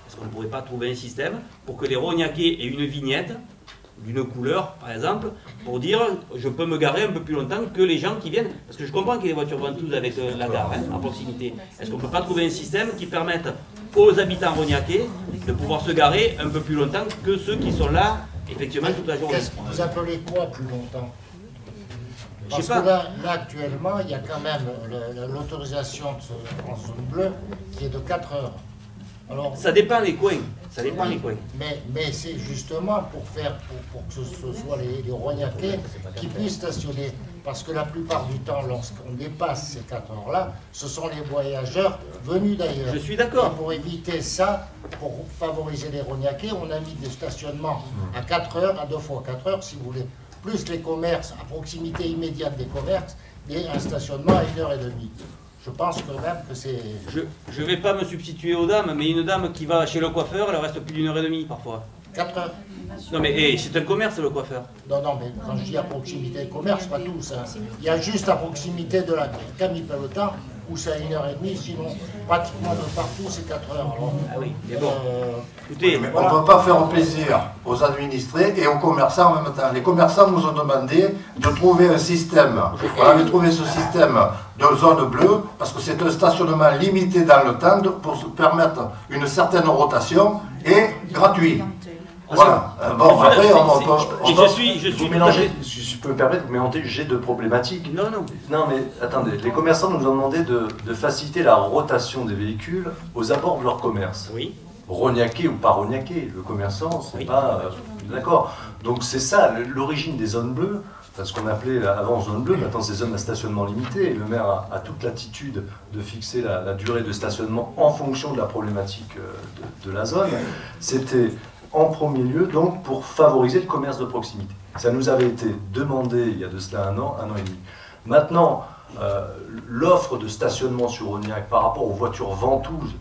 Est-ce qu'on ne pourrait pas trouver un système pour que les Rognacais aient une vignette d'une couleur, par exemple, pour dire je peux me garer un peu plus longtemps que les gens qui viennent? Parce que je comprends que les voitures ventouses avec la gare à proximité. Est-ce qu'on ne peut pas trouver un système qui permette aux habitants rognacais de pouvoir se garer un peu plus longtemps que ceux qui sont là, effectivement, toute la journée? Vous appelez quoi plus longtemps? Parce que là, actuellement, il y a quand même l'autorisation en zone bleue qui est de 4 heures. Alors, ça dépend les coins. Ça dépend les coins. Mais c'est justement pour que ce soit les Rognacais qui puissent stationner. Parce que la plupart du temps, lorsqu'on dépasse ces 4 heures-là, ce sont les voyageurs venus d'ailleurs. Je suis d'accord. Pour éviter ça, pour favoriser les Rognacais, on a mis des stationnements à 4 heures, à 2 fois 4 heures, si vous voulez. Plus les commerces, à proximité immédiate des commerces, et un stationnement à 1h30. Je pense quand même que c'est... Je ne vais pas me substituer aux dames, mais une dame qui va chez le coiffeur, elle reste plus d'1h30 parfois. 4 heures. Non mais c'est un commerce le coiffeur. Non, mais quand je dis à proximité des commerces, pas tous. Hein. Il y a juste à proximité de la Camille Peloton, où c'est à 1h30, sinon pratiquement de partout c'est 4 heures. Alors, Ah oui, mais bon. Écoutez, Mais on ne peut pas faire plaisir aux administrés et aux commerçants en même temps. Les commerçants nous ont demandé de trouver un système. On avait trouvé ce système de zone bleue parce que c'est un stationnement limité dans le temps pour se permettre une certaine rotation et gratuit. Voilà. Bon, après, vous mélangez, si je peux me permettre, vous mélangez deux problématiques. Non, non. Non, mais attendez, les commerçants nous ont demandé de faciliter la rotation des véhicules aux abords de leur commerce. Oui. Rognaqué ou pas rognaqué, le commerçant, c'est Oui. pas... D'accord. Donc c'est ça, l'origine des zones bleues, ce qu'on appelait avant zone bleue, maintenant c'est zone à stationnement limité, et le maire a toute latitude de fixer la durée de stationnement en fonction de la problématique de la zone. C'était en premier lieu donc pour favoriser le commerce de proximité. Ça nous avait été demandé il y a de cela un an et demi. Maintenant, l'offre de stationnement sur Rognac par rapport aux voitures ventouses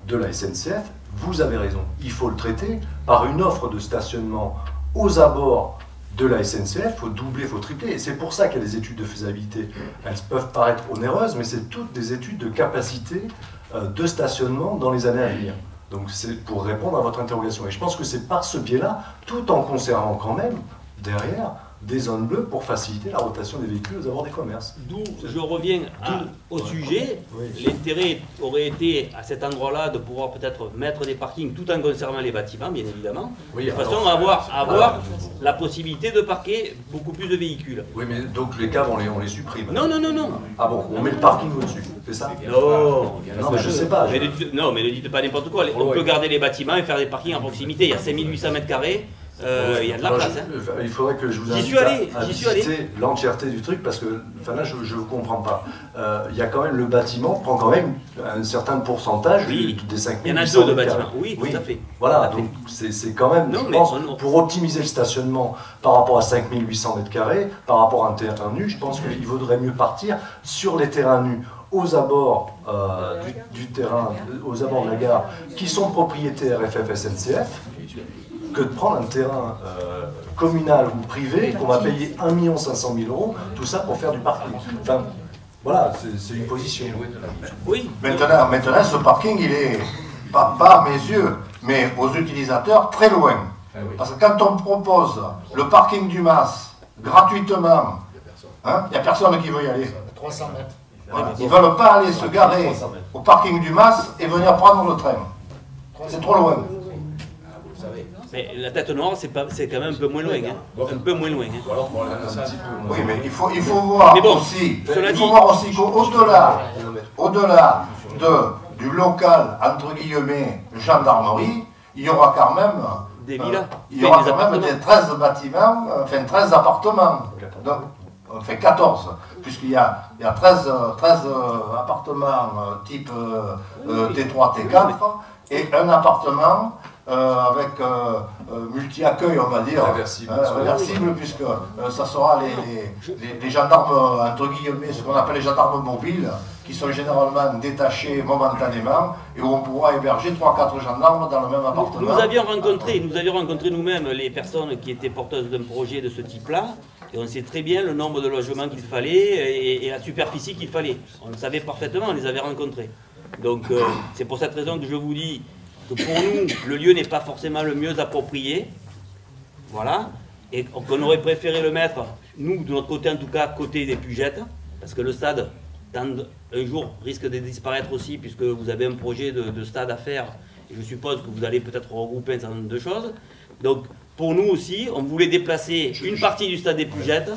de la SNCF, vous avez raison, il faut le traiter par une offre de stationnement aux abords de la SNCF, il faut doubler, il faut tripler. Et c'est pour ça qu'il y a des études de faisabilité. Elles peuvent paraître onéreuses, mais c'est toutes des études de capacité de stationnement dans les années à venir. Donc c'est pour répondre à votre interrogation. Et je pense que c'est par ce biais-là, tout en conservant quand même, derrière, des zones bleues pour faciliter la rotation des véhicules aux abords des commerces. D'où je reviens au sujet. L'intérêt aurait été à cet endroit-là de pouvoir peut-être mettre des parkings tout en conservant les bâtiments, bien évidemment. Oui, de façon à avoir la possibilité de parquer beaucoup plus de véhicules. Oui, mais donc les caves, on les supprime. Non, non, non, non. Ah bon, on met le parking au-dessus, c'est ça? Non, mais je sais pas. Non, mais ne dites pas n'importe quoi. On peut garder les bâtiments et faire des parkings à proximité. Il y a 5800 m². Il y a de la place. Il faudrait que je vous invite à visiter l'entièreté du truc parce que enfin là je ne comprends pas. Il y a quand même le bâtiment prend quand même un certain pourcentage des 5800 Il y en a deux de bâtiments. Oui, tout à fait. Voilà, donc c'est quand même, je pense, pour optimiser le stationnement par rapport à 5800 m², par rapport à un terrain nu, je pense qu'il vaudrait mieux partir sur les terrains nus aux abords du terrain, aux abords de la gare, qui sont propriétés RFF SNCF, que de prendre un terrain communal ou privé qu'on va payer 1 500 000 €, tout ça pour faire du parking. Enfin, voilà, c'est une position. Oui. Maintenant, ce parking, il est, pas à mes yeux, mais aux utilisateurs, très loin. Parce que quand on propose le parking du MAS gratuitement, il n'y a personne qui veut y aller. 300 mètres. Voilà. Ils ne veulent pas aller se garer au parking du MAS et venir prendre le train. C'est trop loin. Mais la Tête Noire, c'est quand même un peu moins loin. Un peu moins loin. Oui, mais il faut voir aussi, qu'au-delà du local, entre guillemets, gendarmerie, il y aura quand même des villas. Il y aura quand même des 13 bâtiments, enfin 13 appartements. Donc, enfin 14, puisqu'il y a 13 appartements type T3, T4 et un appartement avec multi-accueil, on va dire, réversible, puisque ça sera les gendarmes, entre guillemets, ce qu'on appelle les gendarmes mobiles, qui sont généralement détachés momentanément, et où on pourra héberger 3-4 gendarmes dans le même appartement. Nous avions rencontré nous-mêmes les personnes qui étaient porteuses d'un projet de ce type-là, et on sait très bien le nombre de logements qu'il fallait et la superficie qu'il fallait. On le savait parfaitement, on les avait rencontrés. Donc c'est pour cette raison que je vous dis que pour nous, le lieu n'est pas forcément le mieux approprié. Voilà. Et qu'on aurait préféré le mettre, nous, de notre côté en tout cas, côté des Pugettes, parce que le stade, un jour, risque de disparaître aussi, puisque vous avez un projet de stade à faire, et je suppose que vous allez peut-être regrouper un certain nombre de choses. Donc, pour nous aussi, on voulait déplacer une partie du stade des Pugettes,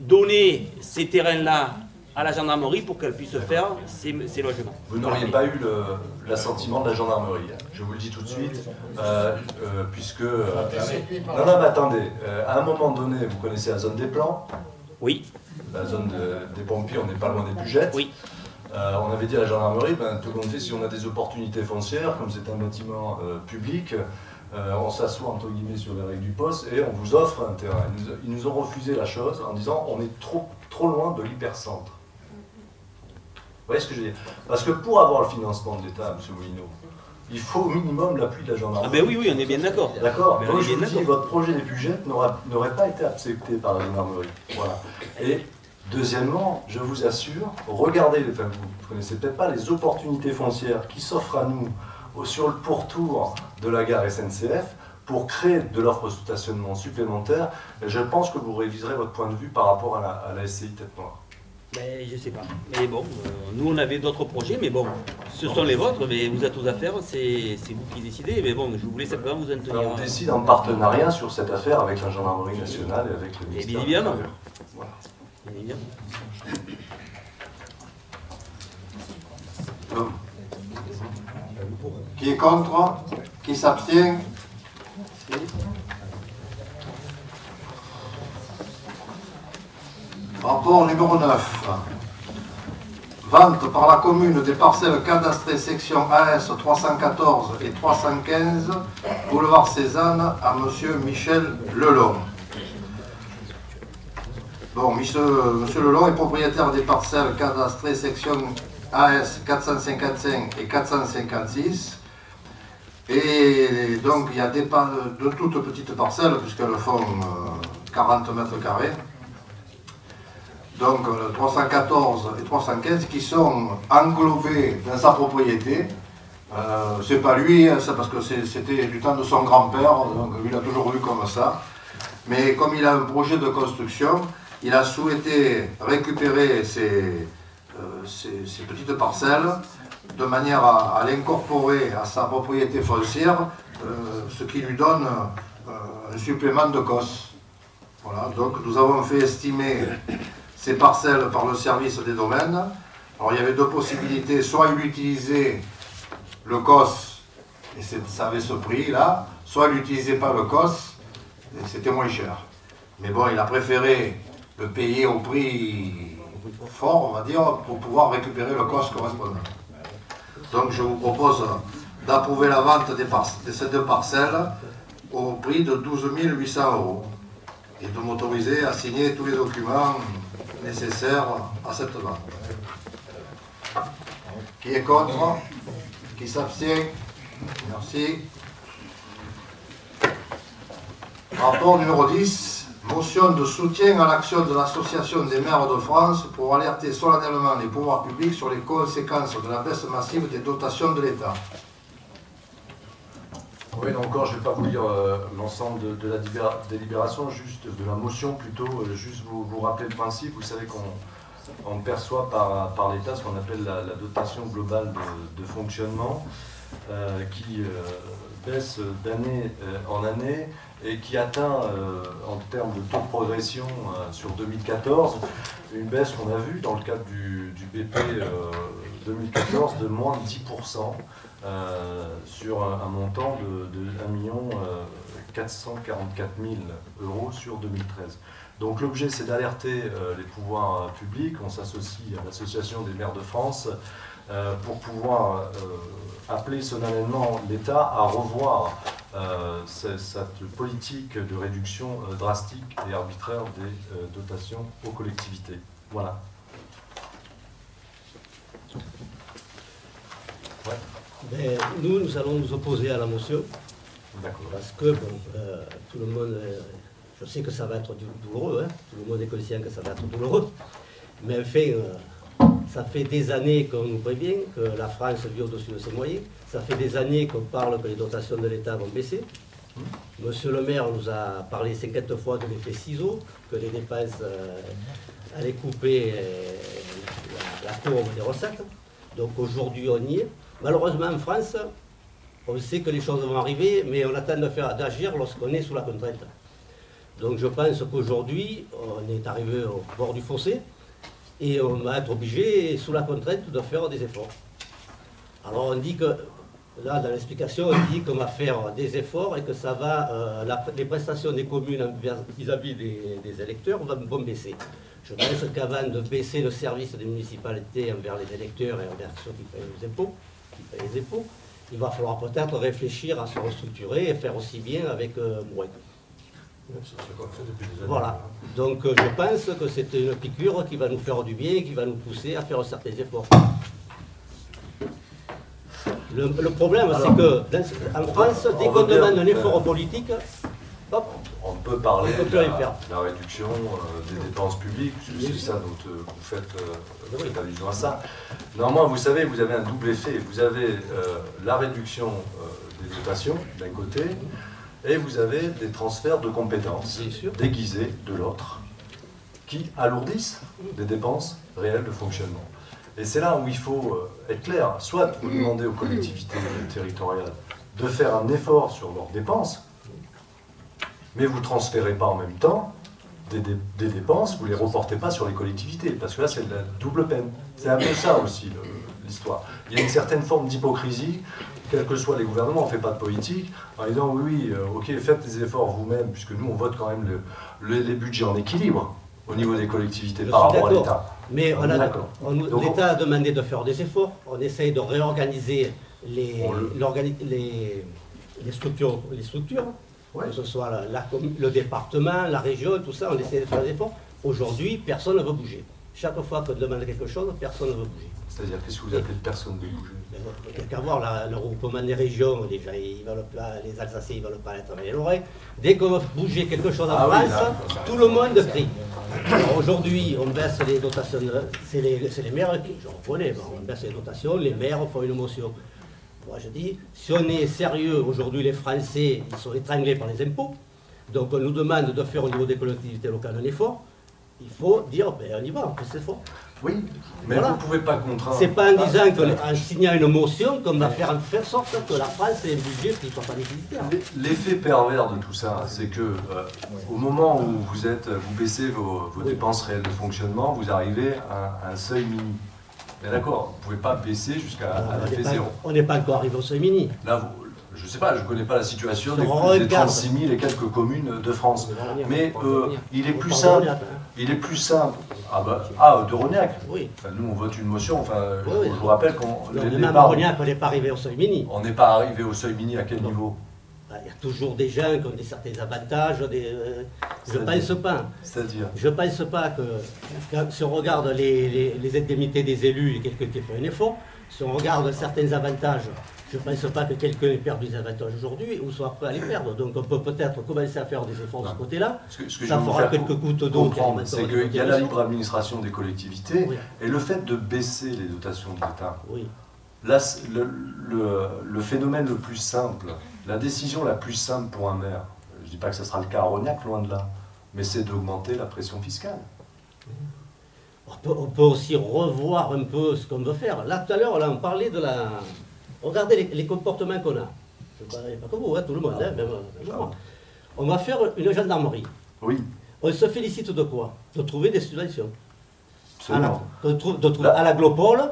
donner ces terrains-là à la gendarmerie pour qu'elle puisse faire ses logements. Vous n'auriez pas eu l'assentiment de la gendarmerie, je vous le dis tout de suite, puisque... non, mais attendez, à un moment donné, vous connaissez la zone des plans? Oui. La zone des pompiers, on n'est pas loin des Pugettes. Oui. On avait dit à la gendarmerie, tout le monde fait, si on a des opportunités foncières, comme c'est un bâtiment public, on s'assoit entre guillemets sur les règles du poste et on vous offre un terrain. Ils nous ont refusé la chose en disant on est trop loin de l'hypercentre. Vous voyez ce que je veux dire? Parce que pour avoir le financement de l'État, M. Moulineau, il faut au minimum l'appui de la gendarmerie. Ah ben oui, on est bien d'accord. D'accord. Donc je vous dis, votre projet des Pugettes n'aurait pas été accepté par la gendarmerie. Voilà. Et Deuxièmement, je vous assure, regardez, enfin, vous ne connaissez peut-être pas les opportunités foncières qui s'offrent à nous sur le pourtour de la gare SNCF pour créer de l'offre de stationnement supplémentaire. Je pense que vous réviserez votre point de vue par rapport à la SCI Tête Noire. Mais je sais pas. Mais bon, nous on avait d'autres projets, mais bon, ce sont les vôtres, mais vous êtes aux affaires, c'est vous qui décidez. Mais bon, je voulais simplement vous en tenir. On décide en partenariat sur cette affaire avec la gendarmerie nationale et avec le ministère. Bien évidemment. Voilà. Bien évidemment. Qui est contre? Qui s'abstient? Rapport numéro 9. Vente par la commune des parcelles cadastrées section AS 314 et 315, boulevard Cézanne, à monsieur Michel Lelon. Bon, monsieur Lelon est propriétaire des parcelles cadastrées section AS 455 et 456. Et donc il y a de toutes petites parcelles, puisqu'elles font 40 mètres carrés. Donc 314 et 315 qui sont englobés dans sa propriété. C'est pas lui, c'est parce que c'était du temps de son grand-père, donc lui il a toujours vu comme ça. Mais comme il a un projet de construction, il a souhaité récupérer ces petites parcelles de manière à l'incorporer à sa propriété foncière, ce qui lui donne un supplément de COS. Voilà, donc nous avons fait estimer ces parcelles par le service des domaines. Alors il y avait deux possibilités, soit il utilisait le COS, et ça avait ce prix-là, soit il n'utilisait pas le COS, et c'était moins cher. Mais bon, il a préféré le payer au prix fort, on va dire, pour pouvoir récupérer le COS correspondant. Donc je vous propose d'approuver la vente de ces deux parcelles au prix de 12 800 € et de m'autoriser à signer tous les documents nécessaires à cette vente. Qui est contre? Qui s'abstient? Merci. Rapport numéro 10, motion de soutien à l'action de l'Association des maires de France pour alerter solennellement les pouvoirs publics sur les conséquences de la baisse massive des dotations de l'État. Oui, donc encore, je ne vais pas vous lire l'ensemble de la délibération, juste de la motion plutôt, juste vous rappeler le principe. Vous savez qu'on perçoit par l'État ce qu'on appelle la dotation globale de fonctionnement, qui baisse d'année en année et qui atteint, en termes de taux de progression sur 2014, une baisse qu'on a vue dans le cadre du BP 2014 de moins de 10%. Sur un montant de 1 444 000 € sur 2013. Donc l'objet, c'est d'alerter les pouvoirs publics. On s'associe à l'Association des maires de France pour pouvoir appeler solennellement l'État à revoir cette politique de réduction drastique et arbitraire des dotations aux collectivités. Voilà. Ouais. Ben, nous allons nous opposer à la motion. Parce que bon, tout le monde, je sais que ça va être douloureux, hein, tout le monde est conscient que ça va être douloureux, mais enfin, ça fait des années qu'on nous prévient que la France vit au-dessus de ses moyens, ça fait des années qu'on parle que les dotations de l'État vont baisser. Monsieur le maire nous a parlé 50 fois de l'effet ciseau, que les dépenses allaient couper la courbe des recettes. Donc aujourd'hui on y est. Malheureusement, en France, on sait que les choses vont arriver, mais on attend d'agir lorsqu'on est sous la contrainte. Donc je pense qu'aujourd'hui, on est arrivé au bord du fossé, et on va être obligé, sous la contrainte, de faire des efforts. Alors on dit que, là, dans l'explication, on dit qu'on va faire des efforts et que ça va, les prestations des communes vis-à-vis des électeurs vont baisser. Je pense qu'avant de baisser le service des municipalités envers les électeurs et envers ceux qui payent les impôts, il va falloir peut-être réfléchir à se restructurer et faire aussi bien avec moins. Voilà. Donc je pense que c'est une piqûre qui va nous faire du bien et qui va nous pousser à faire certains efforts. Le problème, c'est qu'en France, dès qu'on demande un effort politique, hop, peut parler On peut de plus rien faire. la réduction des dépenses publiques, c'est ça dont vous faites allusion à ça. Normalement, vous savez, vous avez un double effet. Vous avez la réduction des dotations d'un côté, et vous avez des transferts de compétences déguisés de l'autre, qui alourdissent des dépenses réelles de fonctionnement. Et c'est là où il faut être clair. Soit vous demandez aux collectivités territoriales de faire un effort sur leurs dépenses, mais vous ne transférez pas en même temps des dépenses, vous ne les reportez pas sur les collectivités, parce que là c'est de la double peine. C'est un peu ça aussi l'histoire. Il y a une certaine forme d'hypocrisie, quels que soient les gouvernements, on ne fait pas de politique, en disant oui, ok, faites des efforts vous-même, puisque nous on vote quand même les budgets en équilibre au niveau des collectivités par rapport à l'État. Mais l'État a demandé de faire des efforts, on essaye de réorganiser les structures, que ce soit le département, la région, tout ça, on essaie de faire des efforts. Aujourd'hui, personne ne veut bouger. Chaque fois qu'on demande quelque chose, personne ne veut bouger. C'est-à-dire, qu'est-ce que vous appelez de personne ne veut bouger? Il n'y a qu'à voir le regroupement des régions, déjà, les Alsaciens ne veulent pas être avec l'oreille. Dès qu'on veut bouger quelque chose en France, tout le monde crie. Aujourd'hui, on baisse les dotations, c'est les maires qui, je reconnais, on baisse les dotations, les maires font une motion. Moi je dis, si on est sérieux, aujourd'hui les Français, ils sont étranglés par les impôts, donc on nous demande de faire au niveau des collectivités locales un effort, il faut dire, ben on y va, on fait cet effort. Oui, mais vous ne pouvez pas contraindre. C'est pas en disant qu'en signant une motion qu'on va faire en sorte que la France ait un budget qui ne soit pas déficitaire. L'effet pervers de tout ça, c'est que au moment où vous baissez vos dépenses réelles de fonctionnement, vous arrivez à un seuil mini. D'accord, vous ne pouvez pas baisser jusqu'à l'effet zéro. On n'est pas encore arrivé au seuil mini. Là, je ne sais pas, je ne connais pas la situation des 36 000 et quelques communes de France. Mais il est plus simple. Il est plus simple. De Rognac. Oui. Enfin, nous, on vote une motion. Enfin, je vous rappelle qu'on. Même à Rognac, on n'est pas arrivé au seuil mini. On n'est pas arrivé au seuil mini à quel niveau? Il y a toujours des gens qui ont certains avantages. Je ne pense pas. C'est-à-dire? Je ne pense pas que si on regarde les indemnités des élus, quelqu'un qui fait un effort, si on regarde certains avantages, je ne pense pas que quelqu'un ait perdu des avantages aujourd'hui ou soit prêt à les perdre. Donc on peut peut-être commencer à faire des efforts de ce côté-là. Ça fera quelques gouttes d'eau. C'est qu'il y a la libre administration des collectivités et le fait de baisser les dotations de l'État. Oui. Là, le phénomène le plus simple, la décision la plus simple pour un maire, je ne dis pas que ce sera le cas à Rognac, loin de là, mais c'est d'augmenter la pression fiscale. On peut aussi revoir un peu ce qu'on veut faire. Là, tout à l'heure, on parlait de la... Regardez les comportements qu'on a. Je ne parle pas comme vous, tout le monde, même moi. On va faire une gendarmerie. Oui. On se félicite de quoi? De trouver des subventions. Absolument. À l'aglopole,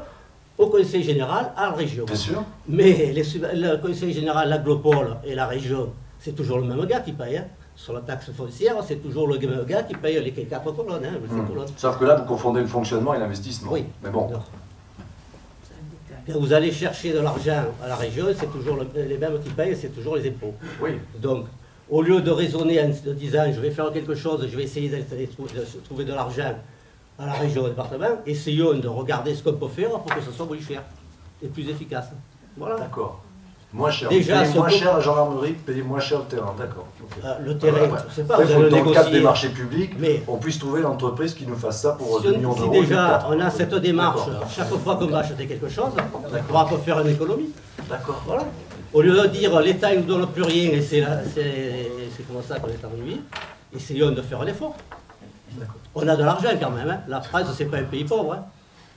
au conseil général, à la région. Bien sûr. Mais le conseil général, l'aglopole et la région, c'est toujours le même gars qui paye. Hein. Sur la taxe foncière, c'est toujours le même gars qui paye les 4 colonnes. Hein, Sauf que là, vous confondez le fonctionnement et l'investissement. Oui. Mais bon. Quand vous allez chercher de l'argent à la région, c'est toujours les mêmes qui payent, c'est toujours les impôts. Oui. Donc, au lieu de raisonner en disant je vais faire quelque chose, je vais essayer de trouver de l'argent à la région, au département, essayons de regarder ce qu'on peut faire pour que ce soit moins cher et plus efficace. Voilà. D'accord. Moins cher. Déjà, moins cher la gendarmerie, payer moins cher le terrain, d'accord. Okay. Le terrain, c'est pas, il faut que dans le cadre des marchés publics, mais on puisse trouver l'entreprise qui nous fasse ça pour 2 millions d'euros. Si déjà on a cette démarche, chaque fois qu'on va acheter quelque chose, on peut faire une économie. D'accord. Voilà. Au lieu de dire l'État ne nous donne plus rien et c'est comme ça qu'on est arrivé, essayons de faire un effort. On a de l'argent quand même, hein. La France c'est pas un pays pauvre. Hein.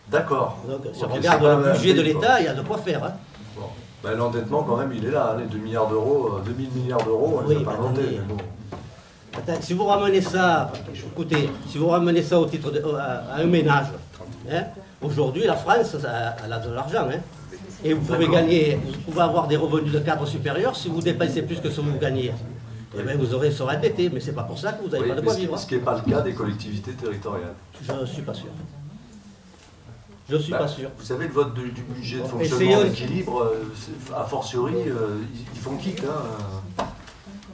D'accord. Donc si on regarde le budget de l'État, il y a de quoi faire. Hein. Bon. Ben, l'endettement quand même il est là, hein, les 2 milliards d'euros, 2000 milliards d'euros, on ne les a pas inventés. Attends, si vous ramenez ça, écoutez, si vous ramenez ça au titre à un ménage, hein, aujourd'hui la France elle a de l'argent. Hein. Et vous pouvez gagner, vous pouvez avoir des revenus de cadre supérieur si vous dépensez plus que ce que vous gagnez. Eh bien, vous serez endetté, mais c'est pas pour ça que vous n'avez pas de quoi vivre. Ce qui n'est pas le cas des collectivités territoriales. Je ne suis pas sûr. Je ne suis pas sûr. Vous savez, le vote du budget de fonctionnement d'équilibre, a fortiori, ils font kick. Hein.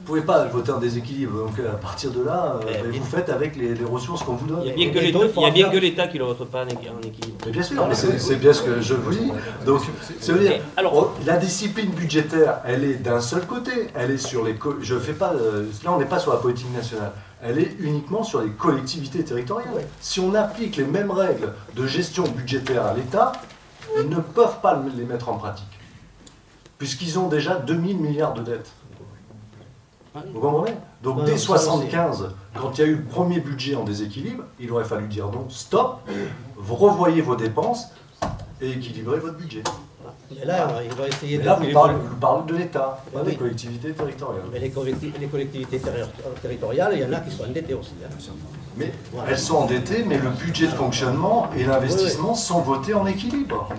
Vous pouvez pas voter en déséquilibre, donc à partir de là, vous faites avec les ressources qu'on vous donne. Il y a bien que l'État qui ne le vote pas en équilibre. Mais bien sûr, mais c'est bien ce que je vous dis. Donc, ça veut dire, la discipline budgétaire, elle est d'un seul côté, elle est sur les... Je fais pas... Là, on n'est pas sur la politique nationale. Elle est uniquement sur les collectivités territoriales. Ouais. Si on applique les mêmes règles de gestion budgétaire à l'État, ils ne peuvent pas les mettre en pratique. Puisqu'ils ont déjà 2000 milliards de dettes. Vous comprenez? Donc dès 1975, quand il y a eu le premier budget en déséquilibre, il aurait fallu dire non, stop, vous revoyez vos dépenses et équilibrez votre budget. Et là, il va essayer de... Là, vous parlez de l'État, pas des collectivités territoriales. Mais les collectivités territoriales, il y en a qui sont endettées aussi. Hein. Mais elles sont endettées, mais le budget de fonctionnement et l'investissement sont votés en équilibre.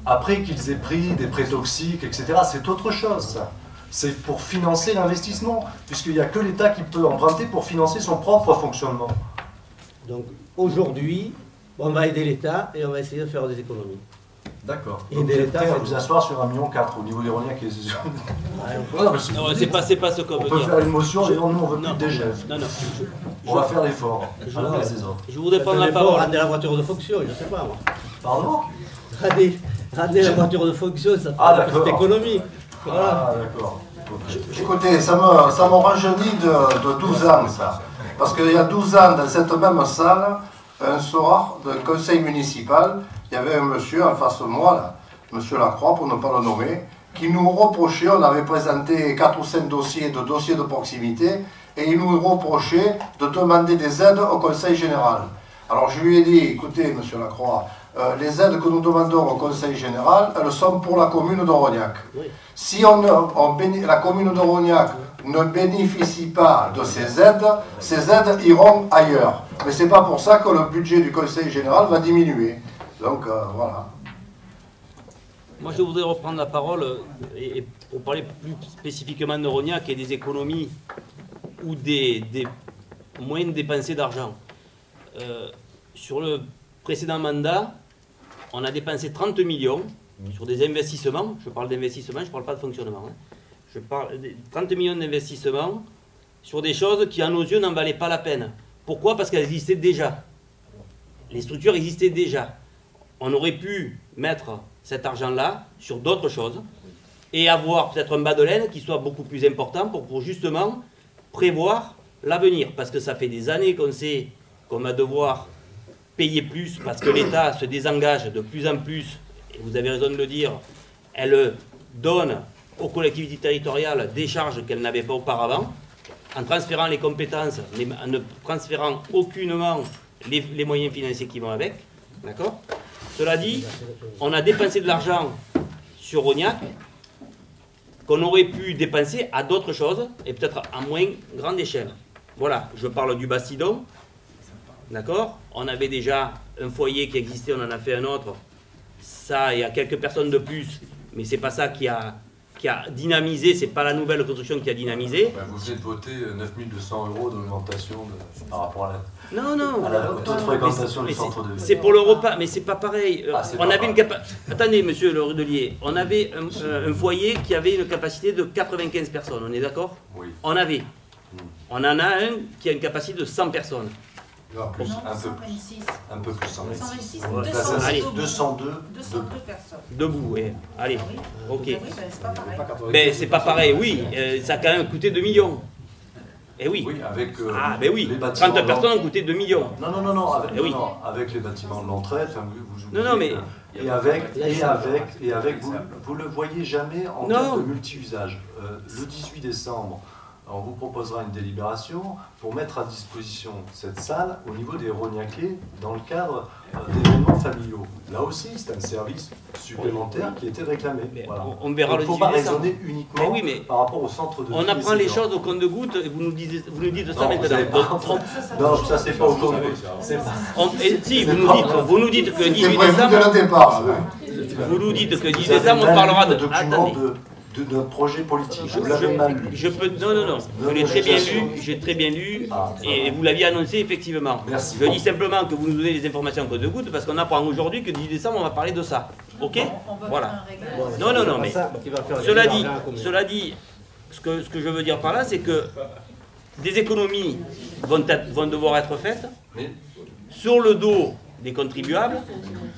Après qu'ils aient pris des prêts toxiques, etc., c'est autre chose, ça. C'est pour financer l'investissement, puisqu'il n'y a que l'État qui peut emprunter pour financer son propre fonctionnement. Donc aujourd'hui, on va aider l'État et on va essayer de faire des économies. D'accord. Et vous êtes prêt à vous asseoir sur 1,4 million au niveau des Rognac et non, c'est pas ce qu'on veut dire. On peut faire une motion et nous on veut plus de DGF. Non. On va faire l'effort. Je voudrais prendre la parole. Ramener la voiture de fonction, je ne sais pas moi. Pardon? Ramener la voiture de fonction, ça fait une petite économie. Voilà. Ah d'accord. Écoutez, ça me rajeunit de 12 ans ça. Parce qu'il y a 12 ans, dans cette même salle, un soir de conseil municipal, il y avait un monsieur en face de moi, là, monsieur Lacroix, pour ne pas le nommer, qui nous reprochait, on avait présenté 4 ou 5 dossiers de proximité, et il nous reprochait de demander des aides au conseil général. Alors je lui ai dit, écoutez monsieur Lacroix, les aides que nous demandons au conseil général, elles sont pour la commune de Rognac. Oui. Si la commune de Rognac ne bénéficie pas de ces aides iront ailleurs. Mais ce n'est pas pour ça que le budget du conseil général va diminuer. Donc voilà. Moi je voudrais reprendre la parole et pour parler plus spécifiquement de Rognac et des économies ou des moyens de dépenser d'argent. Sur le précédent mandat, on a dépensé 30 millions sur des investissements. Je parle d'investissement, je ne parle pas de fonctionnement. Hein. Je parle de 30 millions d'investissements sur des choses qui, à nos yeux, n'en valaient pas la peine. Pourquoi? Parce qu'elles existaient déjà. Les structures existaient déjà. On aurait pu mettre cet argent-là sur d'autres choses et avoir peut-être un bas de laine qui soit beaucoup plus important pour justement prévoir l'avenir. Parce que ça fait des années qu'on sait qu'on va devoir payer plus parce que l'État se désengage de plus en plus, et vous avez raison de le dire, elle donne aux collectivités territoriales des charges qu'elles n'avaient pas auparavant, en transférant les compétences, mais en ne transférant aucunement les moyens financiers qui vont avec. D'accord? Cela dit, on a dépensé de l'argent sur Rognac qu'on aurait pu dépenser à d'autres choses, et peut-être à moins grande échelle. Voilà, je parle du Bastidon. D'accord? On avait déjà un foyer qui existait, on en a fait un autre. Ça, il y a quelques personnes de plus, mais c'est pas ça qui a dynamisé, c'est pas la nouvelle construction qui a dynamisé. Ben, vous venez de voter 9200 € d'augmentation par rapport à la, non, à la taux de fréquentation du centre de ville. C'est pour le repas, mais c'est pas pareil. On avait une Attendez, monsieur le Rudelier, on avait un foyer qui avait une capacité de 95 personnes, on est d'accord? Oui. On avait. On en a un qui a une capacité de 100 personnes. Non, plus, un peu plus, 126. Ouais. 202 personnes. Debout, oui. Allez, ok. Oui, c'est pas pareil. Mais c'est pas pareil, oui. Ça a quand même coûté 2 millions. Eh oui. Oui, avec oui. les bâtiments. 30 personnes ont coûté 2 millions. Non, avec les bâtiments de l'entraide, mais... Et avec vous le voyez jamais en termes de multi-usage. Le 18 décembre, on vous proposera une délibération pour mettre à disposition cette salle au niveau des Rognacais dans le cadre d'événements familiaux. Là aussi, c'est un service supplémentaire qui était réclamé. Voilà. On verra le 18 décembre. Il ne faut pas raisonner uniquement par rapport au centre de... On apprend les choses au compte-gouttes et vous nous dites ça maintenant. Non, ça c'est pas au compte-gouttes. Si, vous nous dites que le 18 décembre... Vous nous dites que le 18 décembre, on parlera de... Attendez. De notre projet politique. Vous l'avez mal lu. Non. Je l'ai très bien lu, j'ai très bien lu, et vous l'aviez annoncé effectivement. Merci. Je dis simplement que vous nous donnez les informations que de goutte, parce qu'on apprend aujourd'hui que le 10 décembre, on va parler de ça. Ok? Voilà. Non, mais cela dit, ce que je veux dire par là, c'est que des économies vont devoir être faites sur le dos des contribuables.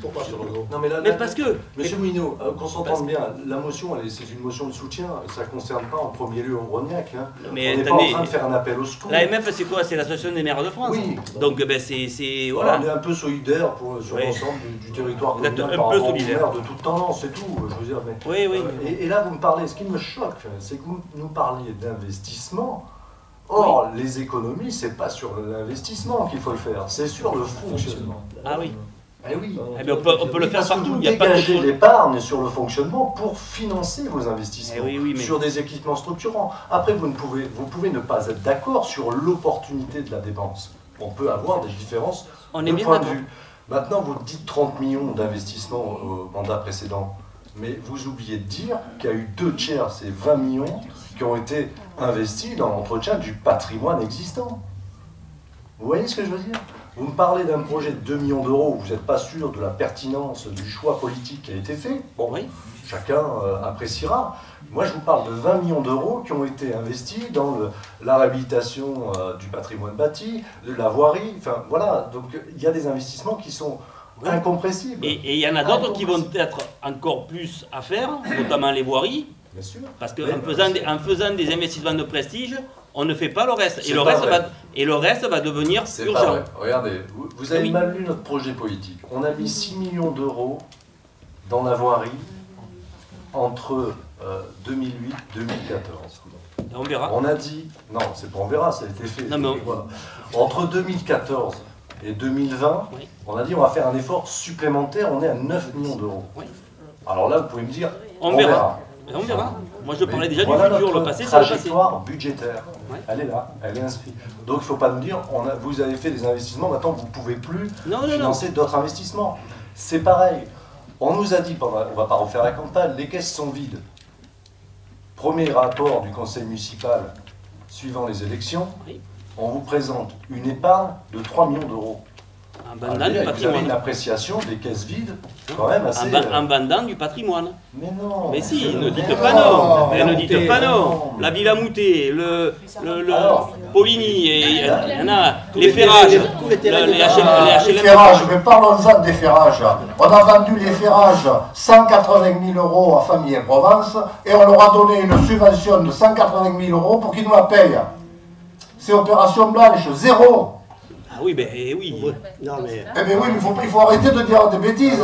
Pourquoi sur le dos? Non, mais là, parce que... Monsieur Moulineau, qu'on s'entende bien, la motion, c'est une motion de soutien, ça ne concerne pas en premier lieu Rognac. Hein. Mais on n'est pas en train de faire un appel au secours. L'AMF, c'est quoi? C'est l'Association des maires de France. Oui. Donc, ben, c'est... Voilà. On est un peu solidaire sur l'ensemble du territoire Vous êtes communal un par peu rapport aux solidaire. maires de toute tendance, c'est tout. Je veux dire, mais, Oui, oui. Et là, vous me parlez, ce qui me choque, c'est que vous nous parliez d'investissement. Or, les économies, c'est pas sur l'investissement qu'il faut le faire, c'est sur le fonctionnement. Ah oui. Eh oui. Eh bien, on peut le faire partout. Vous Il y a pas de dégagez l'épargne sur le fonctionnement pour financer vos investissements, sur des équipements structurants. Après, vous pouvez ne pas être d'accord sur l'opportunité de la dépense. On peut avoir des différences de point de vue. Maintenant, vous dites 30 millions d'investissements au mandat précédent, mais vous oubliez de dire qu'il y a eu 2/3, c'est 20 millions, qui ont été investis dans l'entretien du patrimoine existant. Vous voyez ce que je veux dire? Vous me parlez d'un projet de 2 millions d'euros, vous n'êtes pas sûr de la pertinence du choix politique qui a été fait. Bon, chacun appréciera. Moi, je vous parle de 20 millions d'euros qui ont été investis dans la réhabilitation du patrimoine bâti, de la voirie. Enfin, voilà. Donc, il y a des investissements qui sont incompressibles. Et il y en a d'autres qui vont être encore plus à faire, notamment les voiries. Bien sûr. Parce qu'en faisant des investissements de prestige, on ne fait pas le reste. Et le reste va devenir urgent. Regardez, vous avez mal lu notre projet politique. On a mis 6 millions d'euros dans la voirie entre 2008 et 2014. On verra. On a dit, non, c'est pas on verra, ça a été fait. Non, mais voilà. Entre 2014 et 2020, on a dit on va faire un effort supplémentaire, on est à 9 millions d'euros. Alors là, vous pouvez me dire, on verra. On verra. Moi, je parlais déjà du futur, le passé, c'est le passé. Trajectoire budgétaire, elle est là, elle est inscrite. Donc, il ne faut pas nous dire, vous avez fait des investissements, maintenant vous ne pouvez plus financer d'autres investissements. C'est pareil. On nous a dit, on ne va pas refaire la campagne, les caisses sont vides. Premier rapport du conseil municipal suivant les élections, on vous présente une épargne de 3 millions d'euros. Vous avez une appréciation des caisses vides quand même assez... En vendant du patrimoine. Mais non. Mais si, ne dites pas non. Mais ne dites pas non. La Villa Moutée, le Poligny, il y en a, les ferrages, les ferrages, mais parlons-en des ferrages. On a vendu les ferrages 180 000 euros à Famille et Provence et on leur a donné une subvention de 180 000 euros pour qu'ils nous la payent. C'est opération blanche, zéro. Ah oui, ben oui. Non, mais... Eh bien oui, mais il faut arrêter de dire des bêtises.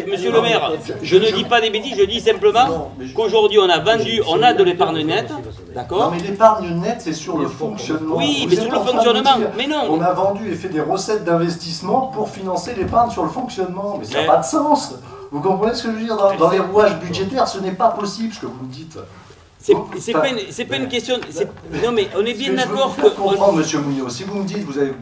Monsieur le maire, je ne dis pas des bêtises, je dis simplement qu'aujourd'hui on a vendu, on a de l'épargne nette, d'accord? Non mais l'épargne nette c'est sur le fonctionnement. Oui, mais sur le fonctionnement, mais non. On a vendu et fait des recettes d'investissement pour financer l'épargne sur le fonctionnement, mais ça n'a pas de sens. Vous comprenez ce que je veux dire? Dans les rouages budgétaires, ce n'est pas possible ce que vous me dites. C'est pas une question. Non, mais on est bien d'accord que. Comprendre, monsieur Moulineau, si vous me dites que vous avez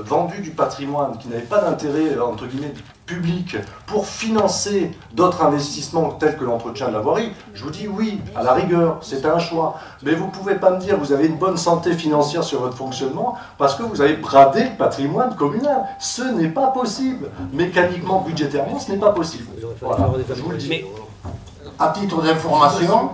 vendu du patrimoine qui n'avait pas d'intérêt, entre guillemets, public, pour financer d'autres investissements tels que l'entretien de la voirie, je vous dis oui, à la rigueur, c'est un choix. Mais vous ne pouvez pas me dire que vous avez une bonne santé financière sur votre fonctionnement parce que vous avez bradé le patrimoine communal. Ce n'est pas possible. Mécaniquement, budgétairement, ce n'est pas possible. Voilà, je vous le dis. À titre d'information,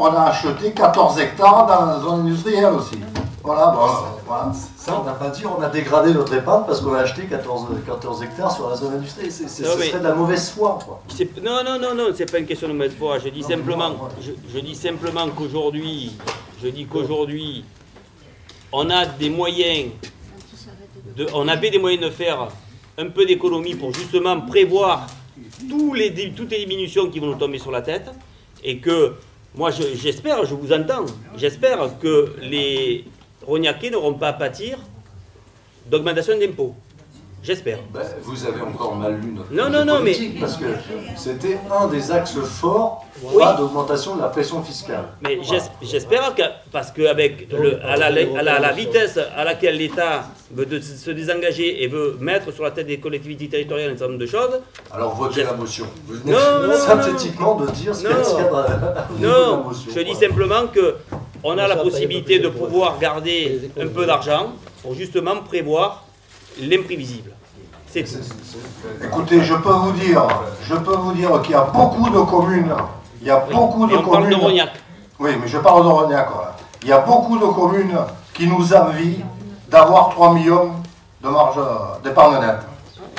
on a acheté 14 hectares dans la zone industrielle aussi. Voilà, bon, voilà. Ça, on n'a pas dit, on a dégradé notre épargne parce qu'on a acheté 14 hectares sur la zone industrielle. Ce serait de la mauvaise foi, quoi. Non, c'est pas une question de mauvaise foi. Je dis simplement qu'aujourd'hui, on a des moyens, avait des moyens de faire un peu d'économie pour justement prévoir toutes les diminutions qui vont nous tomber sur la tête, et que, moi j'espère, je vous entends, j'espère que les Rognacais n'auront pas à pâtir d'augmentation d'impôts. J'espère. Ben, vous avez encore mal lu notre politique, parce que c'était un des axes forts d'augmentation de la pression fiscale. Mais j'espère que, parce qu'avec la vitesse à laquelle l'État veut se désengager et veut mettre sur la tête des collectivités territoriales un certain nombre de choses... Alors votez la motion. Vous venez synthétiquement de dire ce qu'il y a dans la motion. Je dis simplement qu'on a la possibilité de pouvoir garder un peu d'argent pour justement prévoir l'imprévisible. C'est tout. Écoutez, je peux vous dire qu'il y a beaucoup de communes. Il y a beaucoup de Et on parle de communes. Rognac. Oui, mais je parle de Rognac. Voilà. Il y a beaucoup de communes qui nous envient d'avoir 3 millions de marge d'épargne nette.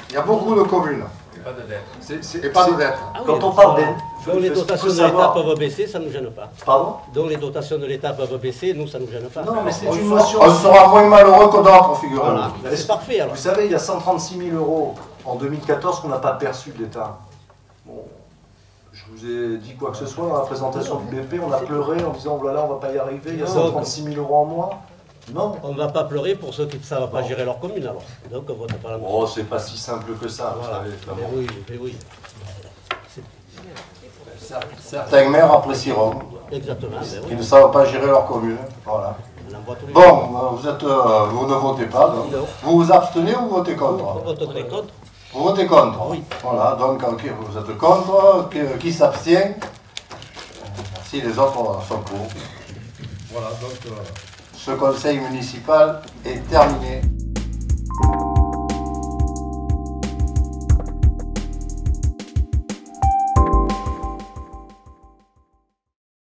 Il y a beaucoup de communes. Et pas de dette. Et pas de dette. Ah oui, Quand on parle des... donc les dotations de l'État peuvent baisser, ça ne nous gêne pas. Pardon? Donc les dotations de l'État peuvent baisser, nous, ça ne nous gêne pas. Non, mais c'est On une sera- notion... on sera moins malheureux que d'autres, figurez-vous. Voilà, c'est parfait alors. Vous savez, il y a 136 000 euros en 2014 qu'on n'a pas perçu de l'État. Bon, je vous ai dit quoi que ce soit dans la présentation du BP, on a pleuré en disant, voilà, on va pas y arriver, il y a 136 000 euros en moins. Non. On ne va pas pleurer pour ceux qui ne savent pas gérer leur commune alors. Donc on vote pas la motion. Oh, c'est pas si simple que ça, vous Voilà. savez, Flamand. Mais oui. Certains maires apprécieront, Exactement. qui ne savent pas gérer leur commune. Voilà. On envoie tous les Bon, vous ne votez pas, donc. Non. Vous vous abstenez ou vous votez contre? On voterait contre. Vous votez contre? Oui. Voilà, donc ok, vous êtes contre, qui s'abstient? Si les autres sont pour. Voilà, donc ce conseil municipal est terminé.